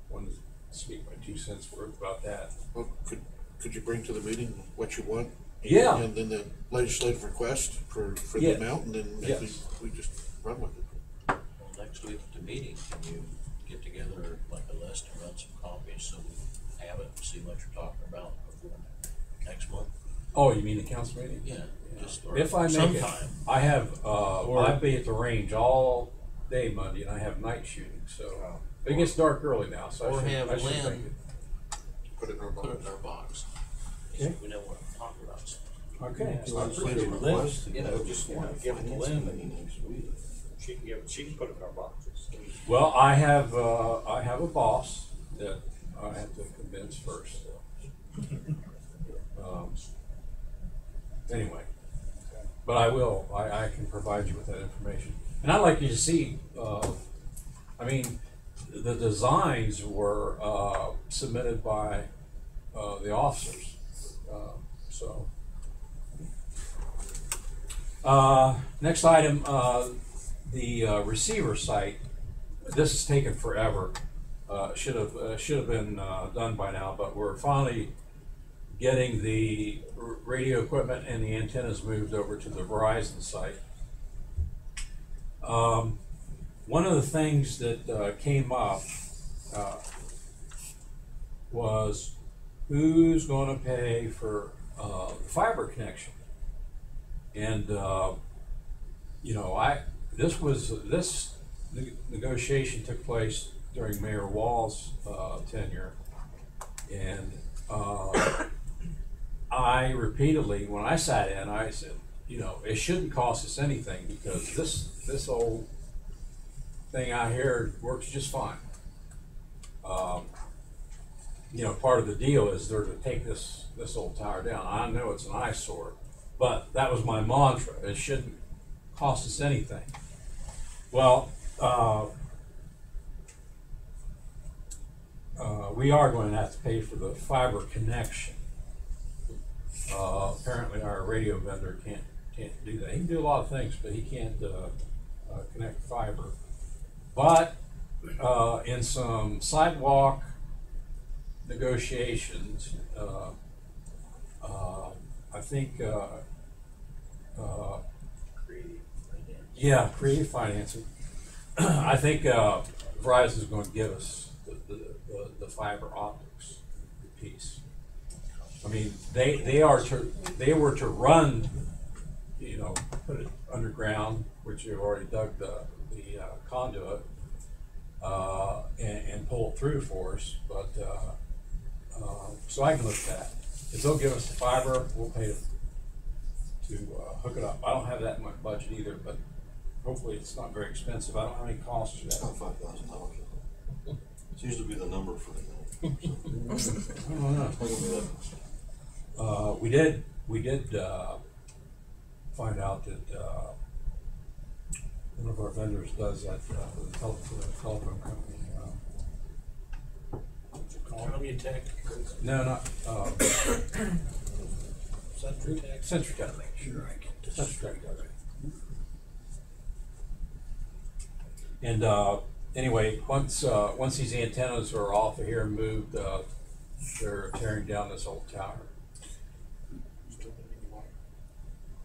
wanted to speak my 2 cents worth about that.
Well, could you bring to the meeting what you want?
Yeah.
And then the legislative request for
Yeah.
the amount, and then maybe
Yes.
we just run with it.
Well, next week at the meeting, can you get together like a list and run some copies so we have it and see what you're talking about before next month?
Oh, you mean the council meeting?
Yeah, just
If I make
sometime.
it, I have I'll be at the range all day Monday, and I have night shooting. So it gets dark early now, so
Or
I
have
should make
Lynn
it.
Put it in our
put it
box.
in our box.
Okay.
We know what to talk about.
Okay.
You want to
Pretty
send a
Lynn,
request?
You know, just give it to Lynn, and she can put it in our boxes.
Well, I have a boss that I have to convince first. Anyway, but I will. I can provide you with that information, and I'd like you to see. The designs were submitted by the officers. Next item, the receiver site. This has taken forever. Should have been done by now, but we're finally getting the radio equipment and the antennas moved over to the Verizon site. One of the things that came up was who's going to pay for fiber connection, and this negotiation took place during Mayor Wall's tenure, and I repeatedly, when I sat in, I said, it shouldn't cost us anything because this old thing out here works just fine. Part of the deal is they're to take this old tower down. I know it's an eyesore, but that was my mantra. It shouldn't cost us anything. Well, we are going to have to pay for the fiber connection. Apparently our radio vendor can't do that. He can do a lot of things, but he can't connect fiber. But in some sidewalk negotiations, I think creative financing. I think Verizon is going to give us the fiber optics piece. I mean, they were to run, put it underground, which you've already dug the conduit, and pull it through for us. But so I can look at that. If they'll give us the fiber, we'll pay to hook it up. I don't have that in my budget either, but hopefully it's not very expensive. I don't have any costs for
It's
that.
not $5,000. Seems to be the number for the
I don't know.
night.
We did find out that, one of our vendors does that, for the telephone company, what's it called?
Comutech,
No, not,
Century Tech.
Century Tech. Sure, I get this. Century Tech does it. And, anyway, once these antennas are off of here and moved, they're tearing down this old tower.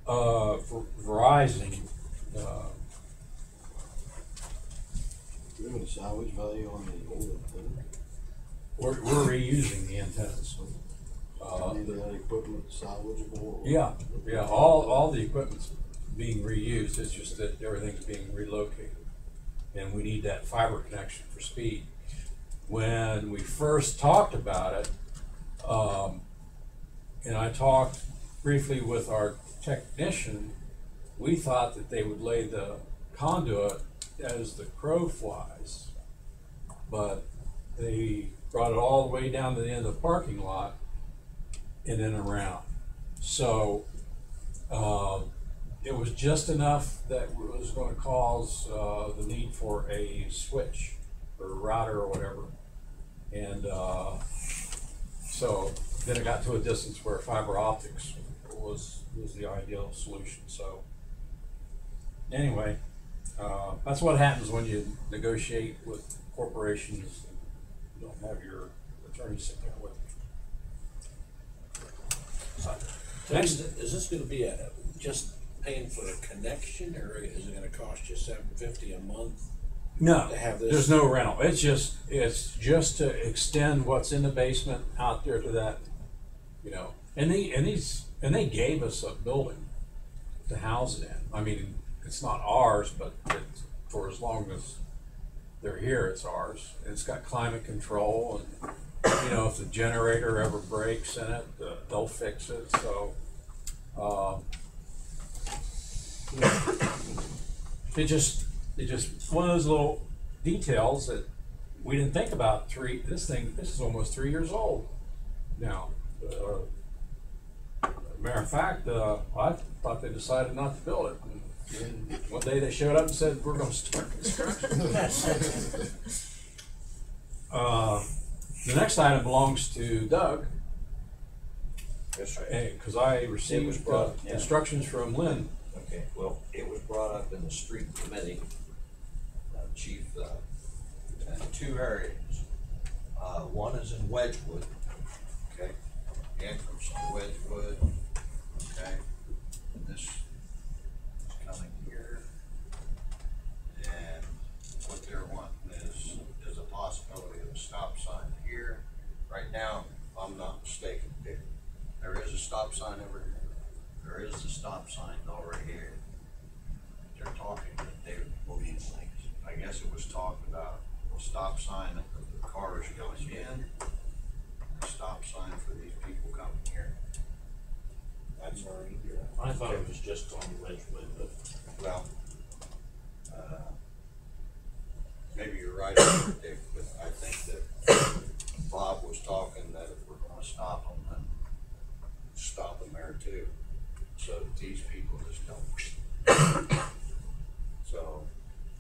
For Verizon,
Do you have a salvage value on the old antenna?
we're reusing the antennas.
Any of that equipment salvageable? or-
Yeah, all the equipment's being reused, it's just that everything's being relocated. And we need that fiber connection for speed. When we first talked about it, and I talked briefly with our technician, we thought that they would lay the conduit as the crow flies. But they brought it all the way down to the end of the parking lot and then around. So, it was just enough that was going to cause the need for a switch or a router or whatever. And so then it got to a distance where fiber optics was the ideal solution. So anyway, that's what happens when you negotiate with corporations and you don't have your attorney sit there with you.
Next, is this gonna be just paying for a connection, or is it gonna cost you $750 a month?
No,
To have this-
there's no rental. It's just to extend what's in the basement out there to that, you know. And they gave us a building to house it in. I mean, it's not ours, but it's, for as long as they're here, it's ours. It's got climate control, and you know, if the generator ever breaks in it, they'll fix it. So, it just one of those little details that we didn't think about. This is almost 3 years old now. Matter of fact, I thought they decided not to build it. And one day they showed up and said, we're gonna start construction. The next item belongs to Doug,
Yes, sir.
because I received
brought- yeah.
instructions from Lynn.
Okay, well, it was brought up in the street committee, chief, in two areas. One is in Wedgewood, okay, entrance to Wedgewood, okay, and this is coming here. And what they're wanting is a possibility of a stop sign here. Right now, if I'm not mistaken, there is a stop sign over here. There is the stop sign already here. They're talking that they will need things. I guess it was talked about a stop sign that the cars going in, and a stop sign for these people coming here. That's already here.
I thought it was just on Wedgewood, but
Well, maybe you're right, Dick, but I think that Bob was talking that if we're gonna stop them, then stop them there too. So that these people just don't. So,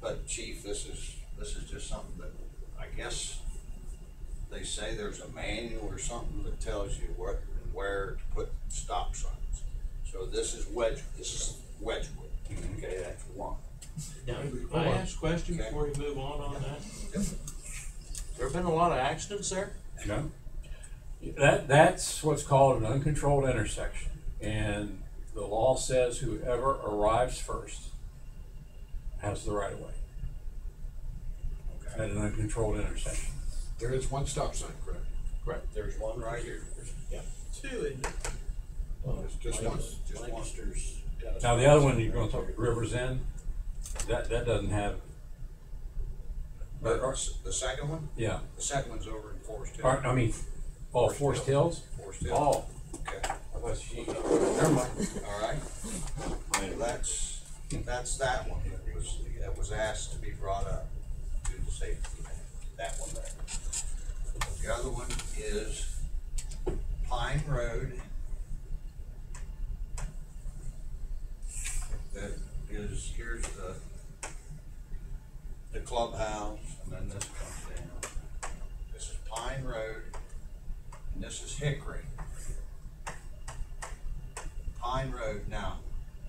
but chief, this is just something that, I guess, they say there's a manual or something that tells you what and where to put stop signs. So this is Wedgewood, okay, that's one.
now, can I ask a question
Okay.
before you move on that?
Yep.
There have been a lot of accidents there?
No. That's what's called an uncontrolled intersection, and the law says whoever arrives first has the right of way at an uncontrolled intersection.
There is one stop sign, correct?
Correct.
There's one right here.
Yeah.
Two, isn't it?
Just one.
Just one.
Lancaster's got a
Now, the other one you're gonna talk, Rivers End, that doesn't have,
But the second one?
yeah,
The second one's over in Forest Hill.
I mean, Forest Hills?
Forest Hill.
Oh,
Okay,
I thought you, never mind.
all right. Well, that's that one that was asked to be brought up to the safety committee. That one there. The other one is Pine Road here's the clubhouse, and then this comes down. This is Pine Road, and this is Hickory. Pine Road. Now,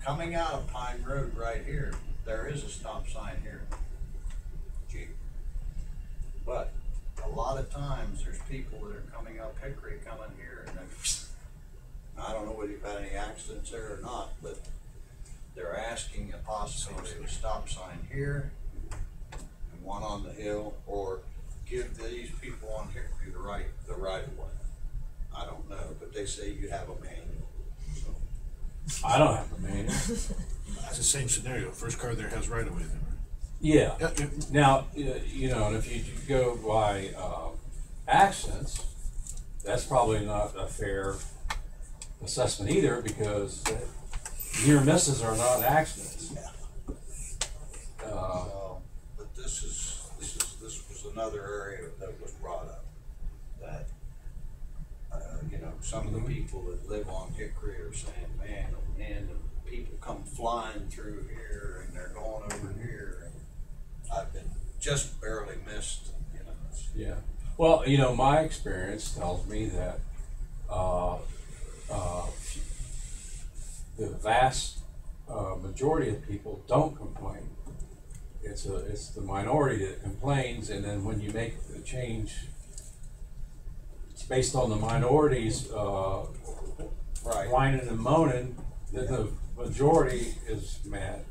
coming out of Pine Road right here, there is a stop sign here. Jeep. But a lot of times there's people that are coming up Hickory coming here, and I don't know whether you've had any accidents there or not, but they're asking a possibility of a stop sign here and one on the hill, or give these people on Hickory the right of way. I don't know, but they say you have a manual. So.
I don't have a manual.
It's the same scenario. First car there has right away then, right?
Yeah.
Yeah, yeah.
Now, you know, and if you go by accidents, that's probably not a fair assessment either, because near misses are not accidents.
But this was another area that was brought up, that you know, some of the people that live on Hickory are saying, man, and the people come flying through here and they're going over here, and I've been just barely missed, you know.
Yeah. Well, you know, my experience tells me that the vast majority of people don't complain. It's the minority that complains, and then when you make the change, it's based on the minorities whining and moaning, that the majority is mad.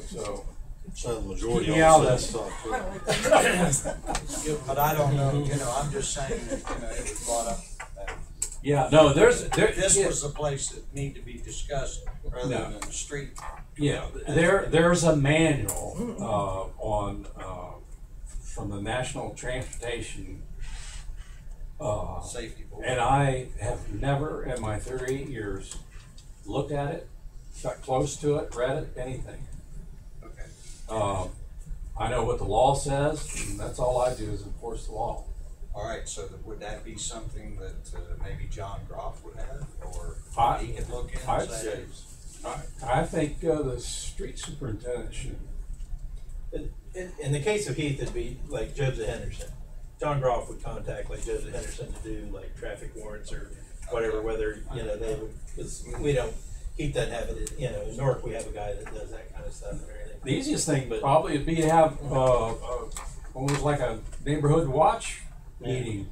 So
So the majority
keep me out of
also
this.
talk
But I don't know, you know, I'm just saying that, you know, it was brought up.
Yeah, no, this
Was the place that need to be discussed rather
No.
than the street.
Yeah, there's a manual on from the National Transportation,
Safety board.
and I have never in my 38 years looked at it, got close to it, read it, anything.
Okay.
I know what the law says, and that's all I do is enforce the law.
All right, so would that be something that maybe John Groff would have, or he could look in
I'd
and say,
say- I think the street superintendent should.
In the case of Heath, it'd be like Joseph Henderson. John Groff would contact like Joseph Henderson to do like traffic warrants or whatever, whether, you know, they would, because we don't, Heath doesn't have it, you know, in Newark we have a guy that does that kind of stuff and everything.
The easiest thing
But-
probably would be to have almost like a neighborhood watch meeting.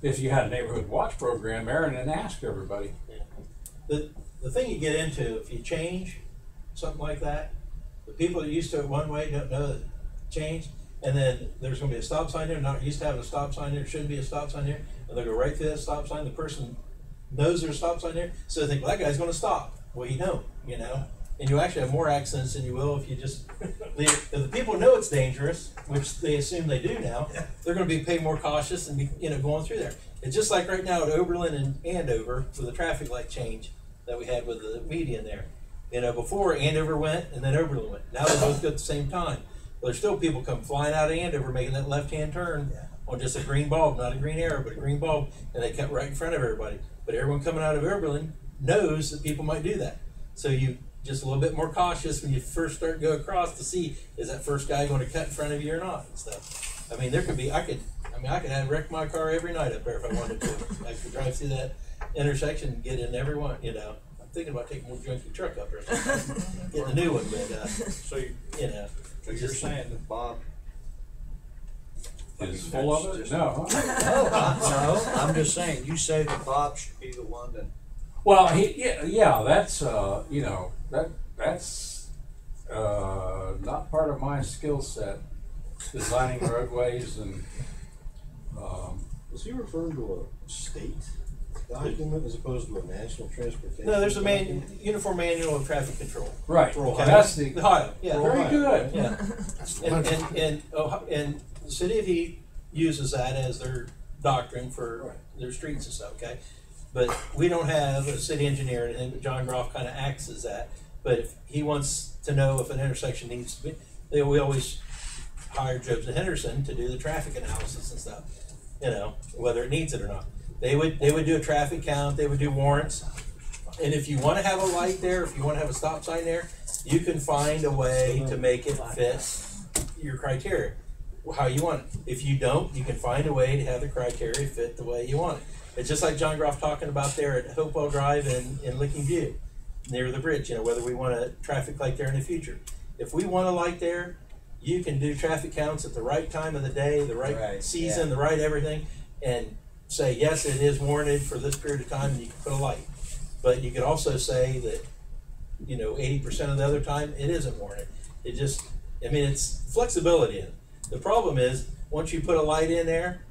If you had a neighborhood watch program, Aaron, and ask everybody.
The thing you get into, if you change something like that, the people that used to it one way don't know that it changed, and then there's gonna be a stop sign there, not used to having a stop sign there, shouldn't be a stop sign there, and they'll go right through that stop sign, the person knows there's a stop sign there, so they think, well, that guy's gonna stop. Well, you don't, you know? And you actually have more accidents than you will if you just leave it. If the people know it's dangerous, which they assume they do now, they're gonna be pay more cautious and be, you know, going through there. It's just like right now at Oberlin and Andover with the traffic light change that we had with the median there. You know, before Andover went and then Oberlin went. Now they both go at the same time. But there's still people come flying out of Andover making that left-hand turn on just a green bulb, not a green arrow, but a green bulb, and they cut right in front of everybody. But everyone coming out of Oberlin knows that people might do that. So you just a little bit more cautious when you first start go across to see, is that first guy going to cut in front of you or not and stuff. I mean, there could be, I could have wrecked my car every night up there if I wanted to. I could drive through that intersection and get in every one, you know. I'm thinking about taking a junky truck up there, getting a new one, but
so
you know.
so you're saying that Bob
Is full of it? No.
No, I'm just saying, you say that Bob should be the one that.
Well, that's you know, that's not part of my skill set, designing roadways and.
Was he referring to a state document as opposed to a national transportation?
No, there's a
document?
uniform manual of traffic control.
Right.
For Ohio.
That's the.
Ohio, yeah.
Very good.
Yeah.
That's the
And,
legend.
and the city of Heath uses that as their doctrine for
Right.
their streets and stuff, okay? But we don't have a city engineer, and John Groff kind of acts as that. But if he wants to know if an intersection needs to be, we always hire Joseph Henderson to do the traffic analysis and stuff, you know, whether it needs it or not. They would do a traffic count, they would do warrants. And if you want to have a light there, if you want to have a stop sign there, you can find a way to make it fit your criteria, how you want it. If you don't, you can find a way to have the criteria fit the way you want it. It's just like John Groff talking about there at Hopewell Drive in Licking View, near the bridge, whether we want a traffic light there in the future. If we want a light there, you can do traffic counts at the right time of the day, the right season, the right everything, and say, yes, it is warranted for this period of time, and you can put a light. But you could also say that, 80% of the other time, it isn't warranted. It just, it's flexibility in it. The problem is, once you put a light in there,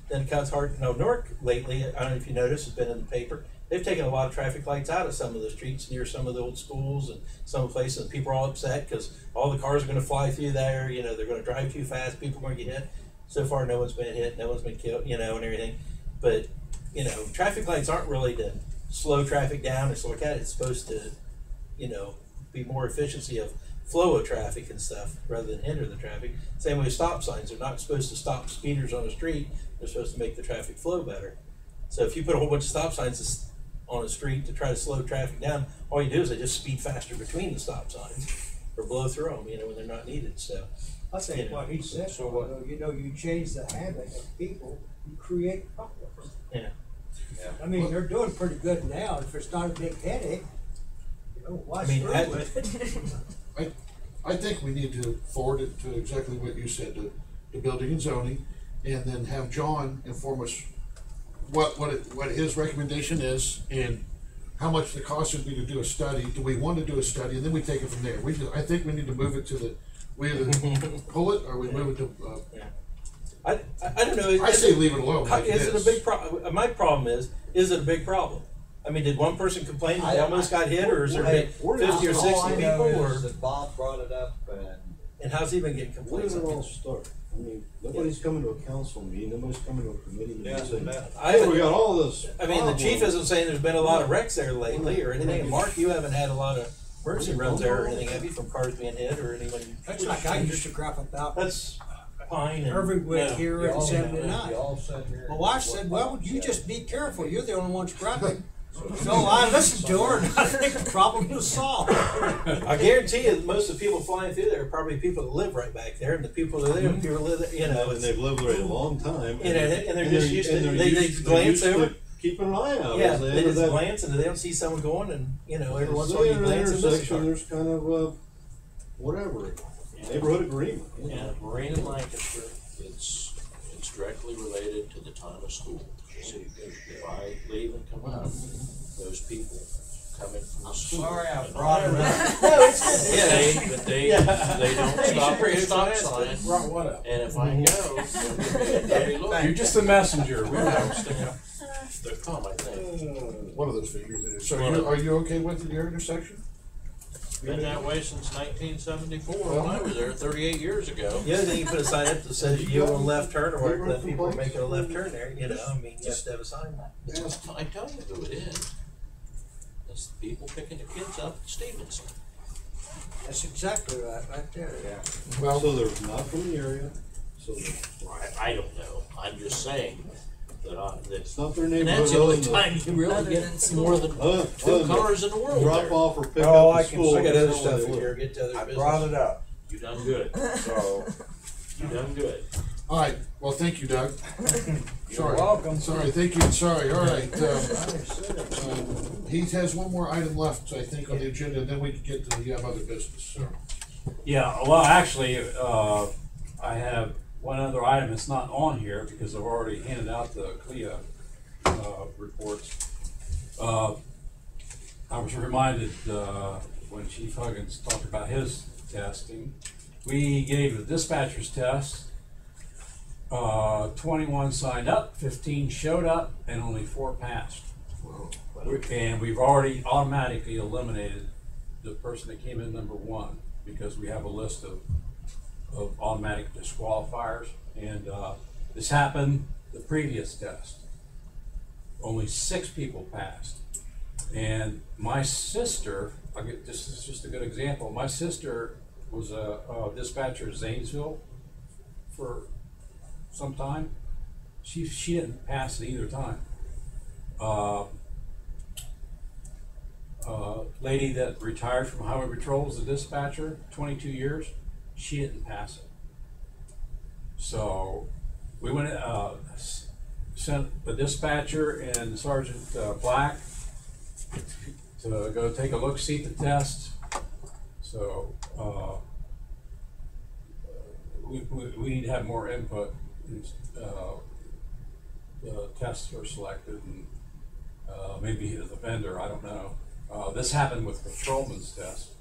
then it cuts hard. Newark lately, I don't know if you noticed, it's been in the paper, they've taken a lot of traffic lights out of some of the streets near some of the old schools and some places, and people are all upset because all the cars are going to fly through there, they're going to drive too fast, people are going to get hit. So far, no one's been hit, no one's been killed, and everything. But, traffic lights aren't really to slow traffic down and stuff like that. It's supposed to, be more efficiency of flow of traffic and stuff rather than hinder the traffic. Same way with stop signs. They're not supposed to stop speeders on the street. They're supposed to make the traffic flow better. So if you put a whole bunch of stop signs on a street to try to slow traffic down, all you do is they just speed faster between the stop signs or blow through them, when they're not needed. So
I think what he said,
So what-
you change the habit of people, you create problems.
yeah.
They're doing pretty good now. If it's not a big headache, why screw with it?
I think we need to forward it to exactly what you said, to building and zoning, and then have John inform us what his recommendation is and how much the cost would be to do a study. Do we want to do a study? And then we take it from there. I think we need to move it to we either pull it or we move it to,
I don't know.
I say leave it alone. Like
Is it a
is.
big problem? My problem is it a big problem? Did one person complain that they almost got hit, or is there 50 or 60
All I know
people?
is that Bob brought it up,
And how's he been getting
Where
complaints?
did it all start? Nobody's coming to a council meeting, nobody's coming to a committee meeting.
Yeah,
saying,
I
"Hey,
haven't-
we got all this.
The chief isn't saying there's been a lot of wrecks there lately or anything. And Mark, you haven't had a lot of emergency runs there or anything, have you, from cars being hit or anyone?
That's like I used to crap about
That's fine. And,
every week
no.
here at 79.
y'all said here.
My wife said, well, you just be careful. You're the only one scrapping. So I listened to her, and I think the problem was solved.
I guarantee you, that most of the people flying through there are probably people that live right back there, and the people that live, people live,
And they've lived there a long time.
and they're just used to. They glance over.
Keeping an eye out.
Yeah,
as
they
enter
just
that-
glance and they don't see someone going, and every once in a
Say
while you
in an
glance and miss a
intersection,
car.
there's kind of whatever, neighborhood agreement.
Yeah, Marine and Lancaster, it's directly related to the time of school. So if I leave and come out, those people come in from the school.
Sorry, I
and
brought it
all that.
up.
No, it's good.
But they don't stop at the stop sign.
Brought what up?
And if I go, they'll give me a dirty look.
You're just a messenger. We
They're calm, I think.
One of those figures. So
One of-
are you okay with your intersection?
Been that way since 1974, when I was there 38 years ago.
The other thing, you put a sign up that says you on left turn, or let people are making a left turn there, you have to have a sign.
I tell you who it is. It's the people picking the kids up at Stevenson.
That's exactly right there.
Yeah.
Well,
So they're not from the area, so
I don't know. I'm just saying that
it's not their
and
neighborhood.
that's the only
other than
time you really get more than
other
two
than
cars in the world
drop
there.
off or pick
Oh,
up
I
the
can-
school.
I got other
that's
stuff
where they
in here,
live.
get to other
I
business.
brought it up,
You done good.
so.
You done good.
all right. Well, thank you, Doug. Sorry.
welcome.
Sorry. Thank you. Sorry. All right. Heath has one more item left, I think, on the agenda, and then we can get to the other business. So.
Yeah, well, actually, I have one other item. It's not on here because I've already handed out the CLIA reports. I was reminded when Chief Huggins talked about his testing, we gave the dispatcher's test. 21 signed up, 15 showed up, and only 4 passed. And we've already automatically eliminated the person that came in number 1 because we have a list of automatic disqualifiers. And this happened the previous test. Only 6 people passed. And my sister, this is just a good example. My sister was a dispatcher at Zanesville for some time. She didn't pass it either time. lady that retired from Highway Patrol as a dispatcher, 22 years, she didn't pass it. So we went, sent the dispatcher and Sergeant Black to go take a look, see the test. So we need to have more input. The tests were selected, and maybe the vendor, I don't know. This happened with patrolman's test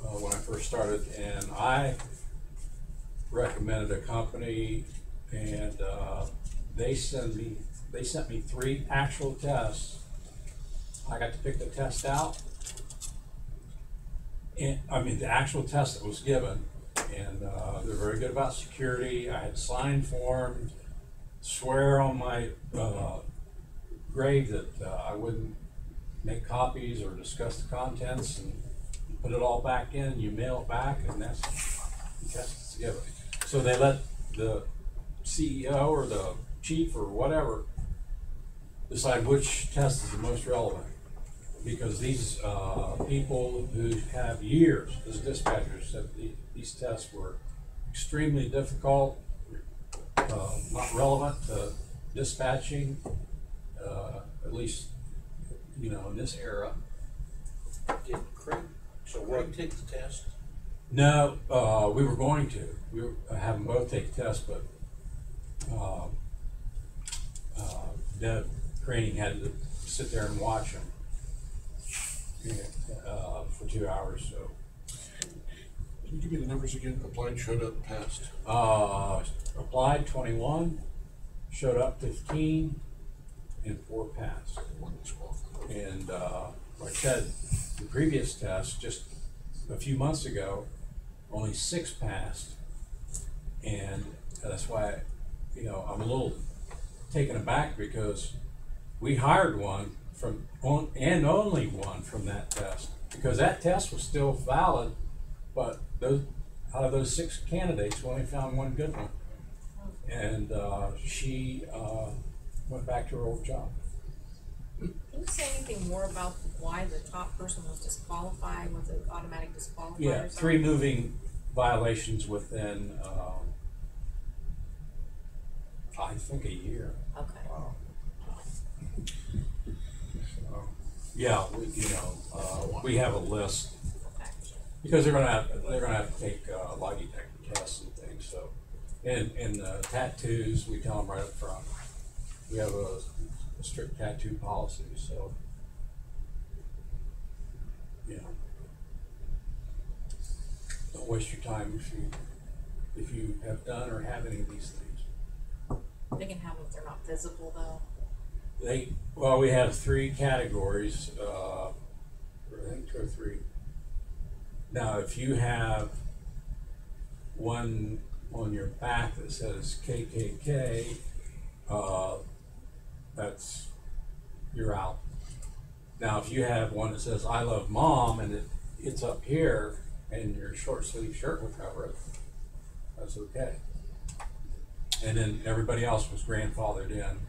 when I first started, and I recommended a company, and they sent me 3 actual tests. I got to pick the test out, and I mean the actual test that was given, and they're very good about security. I had signed forms, swear on my grave that I wouldn't make copies or discuss the contents, and you put it all back in, you mail it back, and that's the test is given. So they let the CEO or the chief or whatever decide which test is the most relevant. Because these people who have years as dispatchers said these tests were extremely difficult, not relevant to dispatching, at least, you know, in this era.
Did Craig take the test?
No, we were going to. We were have them both take the test, but Deb Craning had to sit there and watch him for 2 hours. So,
Can you give me the numbers again? Applied, showed up, passed.
applied 21, showed up 15, and 4 passed.
One disqualified.
And like I said, the previous test, just a few months ago, only 6 passed. And that's why, you know, I'm a little taken aback, because we hired one from, and only one from that test, because that test was still valid, but those, out of those 6 candidates, we only found one good one. And she went back to her old job.
Can you say anything more about why the top person was disqualified with an automatic disqualifier?
Yeah, 3 moving violations within, I think, a year.
Okay.
So, yeah, we have a list, because they're gonna have to take lie detector tests and things. So, and tattoos, we tell them right up front. We have a strict tattoo policy. So, you know, don't waste your time if you have done or have any of these things.
They can have them if they're not visible though.
Well, we have 3 categories, I think 2 or 3. Now, if you have one on your back that says KKK, you're out. Now, if you have one that says I love mom and it's up here and your short sleeve shirt will cover it, that's okay. And then everybody else was grandfathered in,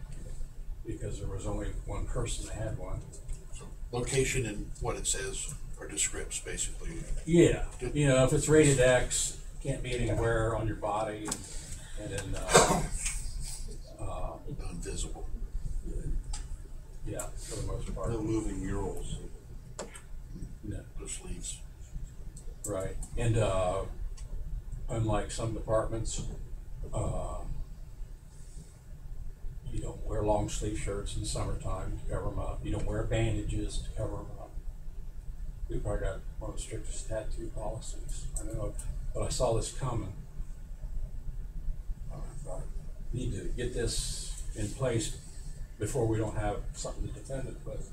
because there was only one person that had one.
So location and what it says are descripts, basically.
Yeah, you know, if it's rated X, can't be anywhere on your body, and then
Non-visible.
yeah, for the most part.
No moving murals.
No.
No sleeves.
Right, and unlike some departments, you don't wear long sleeve shirts in the summertime to cover them up. You don't wear bandages to cover them up. We probably got one of the strictest tattoo policies. I know, but I saw this coming. I need to get this in place before we don't have something to defend it with.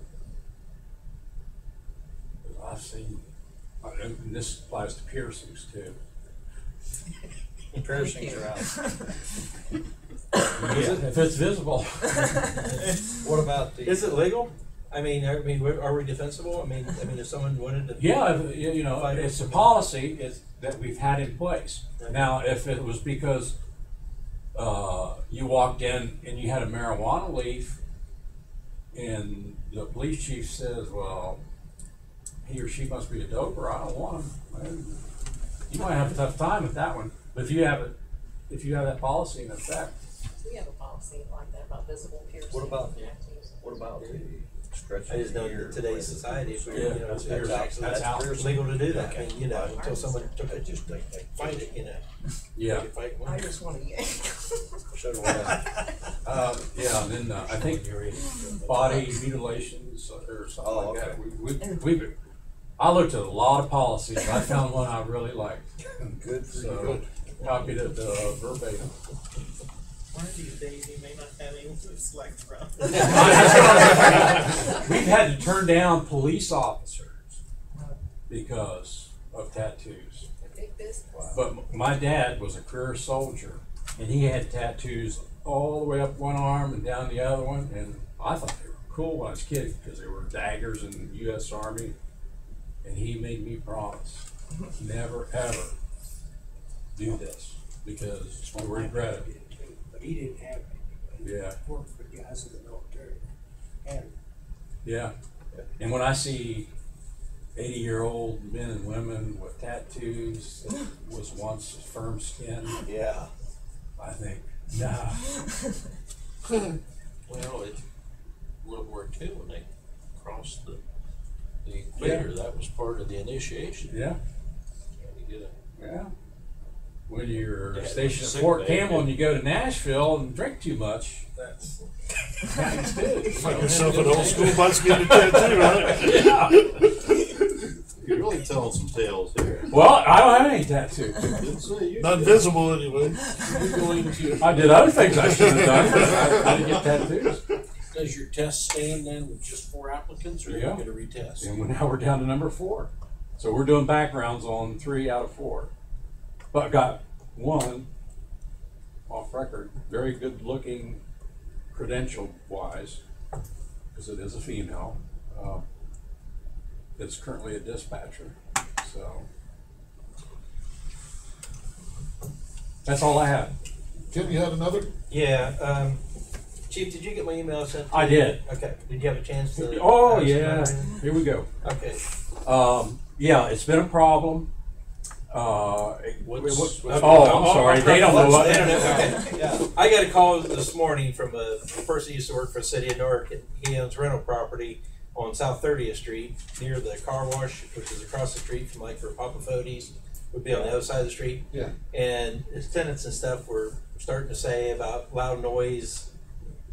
I've seen, and this applies to piercings too.
Piercings are out.
Yeah, if it's visible.
What about the?
Is it legal? I mean, are we defensible? I mean, if someone wanted to.
Yeah, you know, it's a policy that we've had in place. Now, if it was because you walked in and you had a marijuana leaf, and the police chief says, well, he or she must be a doper, I don't want him. You might have a tough time with that one, but if you have that policy in effect.
We have a policy like that about visible piercing.
What about-
tattoos.
What about stretching?
I just know in today's society, if we,
Yeah,
you know,
that's
that's
out.
that's
Out.
legal to do that. I mean, you know, until someone took it, just fight it, you know.
Yeah.
They could fight
I
one.
just wanna yank.
So do I.
Yeah, and then I think body mutilations or something
Oh,
like that.
okay.
We've I looked at a lot of policies. I found one I really liked.
Good for
So copied it verbatim.
One of these days, you may not have anyone to select from.
We've had to turn down police officers because of tattoos.
A big business.
But my dad was a career soldier, and he had tattoos all the way up one arm and down the other one, and I thought they were cool when I was a kid because they were daggers in the U.S. Army, and he made me promise never ever do this because I regret it.
But he didn't have any.
Yeah.
He worked for guys in the military. And
Yeah, and when I see 80-year-old men and women with tattoos that was once firm skin,
Yeah.
I think, nah.
Well, it, World War II, when they crossed the equator, that was part of the initiation.
Yeah,
You get
yeah. When you're
Yeah,
stationed at
sick
Fort
bay,
Campbell
yeah.
and you go to Nashville and drink too much, that's nice too.
Like yourself an old school bus getting a tattoo, huh?
You're really telling some tales here.
Well, I don't have any tattoos.
Didn't say you
Not
did.
visible anyway.
You're going to,
I did other things I should have done, but I didn't get tattoos.
does your test stand then with just 4 applicants, or are you
Yeah.
gonna retest?
And now we're down to number 4. So we're doing backgrounds on 3 out of 4. But got one off record, very good looking credential wise, because it is a female, that's currently a dispatcher. So that's all I have.
Tim, you had another?
Yeah, Chief, did you get my email sent? to
I
you?
did.
Okay, did you have a chance to?
Oh yeah, here we go.
Okay.
Yeah, it's been a problem.
What's-
I'm sorry, they don't know what.
They don't know. Okay. Yeah. I got a call this morning from a person who used to work for the city of Newark, and he owns rental property on South 30th Street near the car wash, which is across the street from like for Papa Fodes, would be on the other side of the street.
Yeah.
And his tenants and stuff were starting to say about loud noise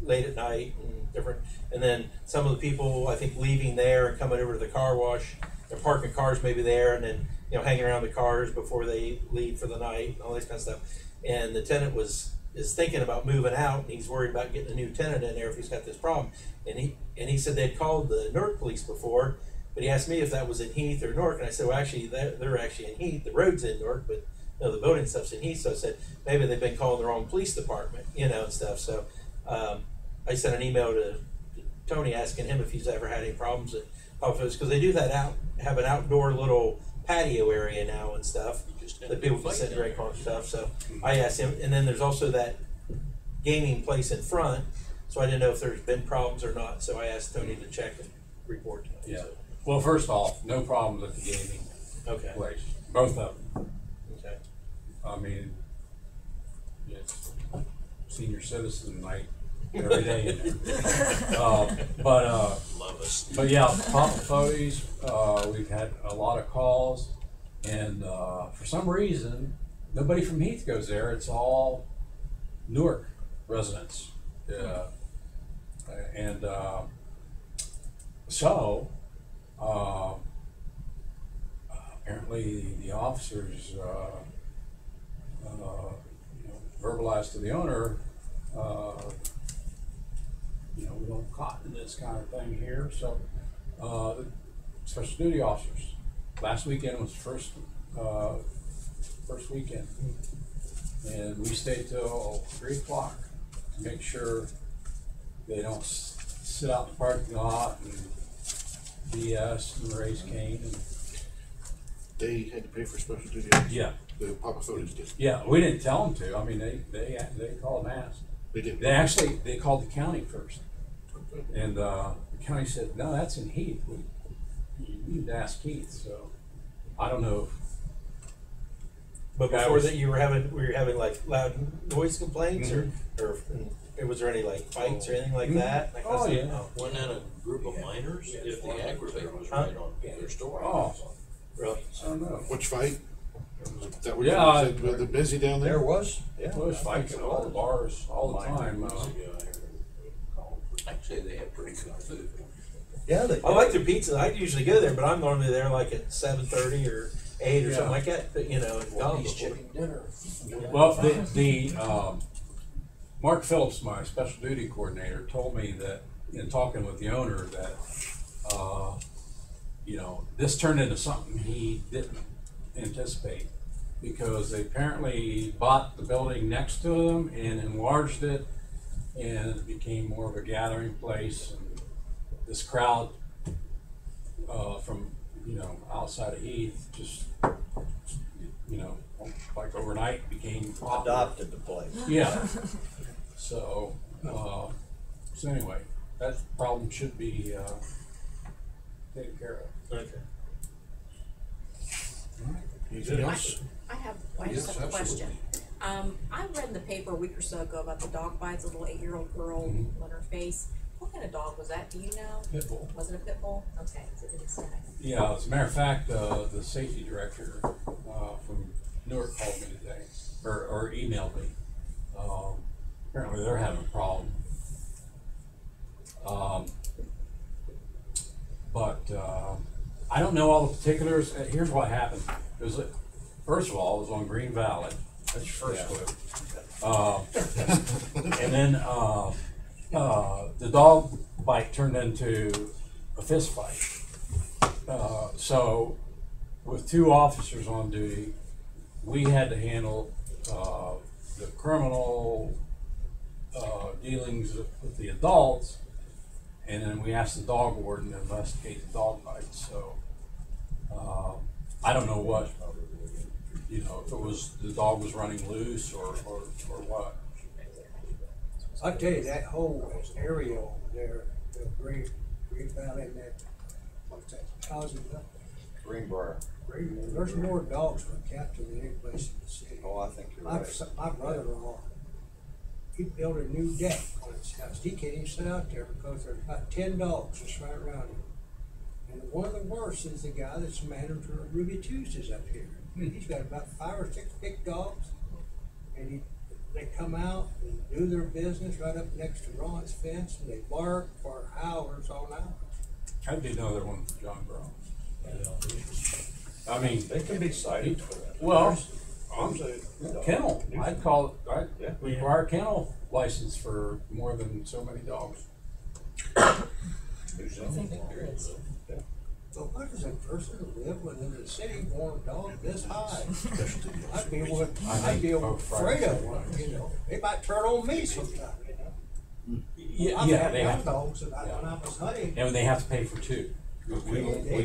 late at night and different. And then some of the people, I think, leaving there and coming over to the car wash, they're parking cars maybe there, and then hanging around the cars before they leave for the night and all this kind of stuff. And the tenant is thinking about moving out, and he's worried about getting a new tenant in there if he's got this problem. And he said they'd called the Newark police before, but he asked me if that was in Heath or Newark, and I said, well, actually, they're actually in Heath. The road's in Newark, but the building stuff's in Heath. So I said maybe they've been calling the wrong police department, and stuff. So I sent an email to Tony asking him if he's ever had any problems at office, because they do have an outdoor little patio area now and stuff that people can sit and drink on and stuff. So I asked him, and then there's also that gaming place in front. So I didn't know if there's been problems or not. So I asked Tony to check and report to me.
Yeah.
So,
Well, first off, no problems at the gaming
okay.
place. Both of them.
Okay.
I mean, it's senior citizen night every day in there.
Love us.
But yeah, Papa Fodes, we've had a lot of calls, and for some reason, nobody from Heath goes there. It's all Newark residents. And so, apparently the officers verbalized to the owner, we don't cotton this kind of thing here. So, special duty officers. Last weekend was first weekend, and we stayed till 3 o'clock to make sure they don't sit out in the parking lot and BS and raise cane. And
They had to pay for special duty.
yeah,
The Papa Fodes did.
yeah, we didn't tell them to. I mean, they called and asked.
They did.
They called the county first, and the county said, no, that's in Heath. you need to ask Heath, so, I don't know.
But
Guy
before
was-
that, were you having like loud noise complaints, or was there any like fights or anything like that? Like,
Oh, yeah.
Wasn't that a group of minors? If the aggravator was right on their story.
Oh,
Really?
I don't know.
Which fight? Is that what
Yeah,
you said, the busy down there?
There was, yeah.
Well, there's fights at all the bars all the time.
Actually, they have pretty good food.
Yeah, they
I like their pizza. I usually go there, but I'm normally there like at 7:30 or 8 or
Yeah.
something like that. But you know, and gone before.
dinner.
Well, Mark Phillips, my special duty coordinator, told me that in talking with the owner that, you know, this turned into something he didn't anticipate because they apparently bought the building next to them and enlarged it, and it became more of a gathering place. And this crowd from, you know, outside of Heath just, you know, like overnight became popular.
adopted the place.
Yeah. So anyway, that problem should be taken care of.
Okay.
Anything else?
I
Yes,
just have a question.
absolutely.
I read in the paper a week or so ago about the dog bites, a little 8-year-old girl on her face. What kind of dog was that? Do you know?
Pit bull.
Was it a pit bull? Okay, so it didn't say.
Yeah, as a matter of fact, the safety director from Newark called me today, or emailed me. Apparently they're having a problem. But I don't know all the particulars. Here's what happened. It was, first of all, it was on Green Valley. That's your first clue. And then the dog bite turned into a fist fight. So with 2 officers on duty, we had to handle the criminal dealings with the adults, and then we asked the dog warden to investigate the dog bites. So I don't know what, you know, if it was the dog was running loose or what.
I tell you, that whole area over there, the Green Valley, and that, what's that, causing that?
Greenbrier.
There's more dogs per capita than any place in the city.
Oh, I think you're right.
My brother-in-law, he built a new deck on his house. He can't even sit out there because there's about 10 dogs just right around him. And one of the worst is the guy that's manager of Ruby Tuesdays up here. He's got about 5 or 6 big dogs, and they come out and do their business right up next to Ron's fence, and they bark for hours on hours.
I'd be another one for John Brown. I mean,
They can be cited for that.
well,
I'm saying.
kennel. I'd require a kennel license for more than so many dogs.
So why does a person who live within the city want a dog this high? I'd be afraid of one, you know. They might turn on me sometime, you know.
Yeah,
I've had
they
young
have to,
dogs when I was hunting.
and they have to pay for 2. We
They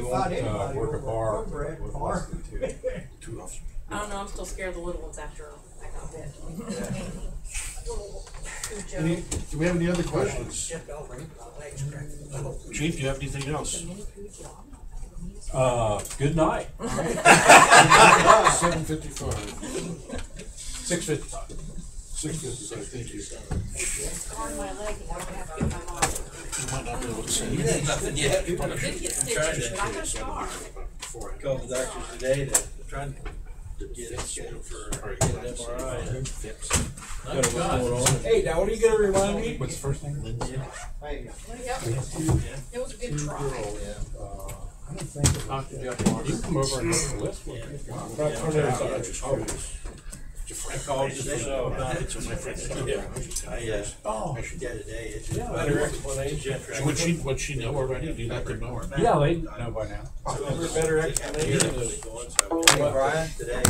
won't
fight anybody
work a
over
bar
cornbread
with
bar.
less than 2.
I don't know, I'm still scared of the little ones after I got bit. Little
Do we have any other questions?
Shit, dog, my legs cracked.
Chief, do you have anything else?
Good night.
7:55.
6:55.
6:55, thank you.
scar on my leg, and I have to get my mom.
You might not be able to see.
Nothing yet.
I did get stitches, but I got a scar.
Called the doctors today to try and get it scheduled for get an MRI.
Hey, now what are you gonna remind me?
What's the first name?
Hey,
Yep, it was a good try.
I don't think you can come over and look at the list with me.
I called just to know about it. Yeah, today. It's just better explanation.
Would she know already? Do you let them know or?
Yeah, they know by now.
Better explanation. Brian, today.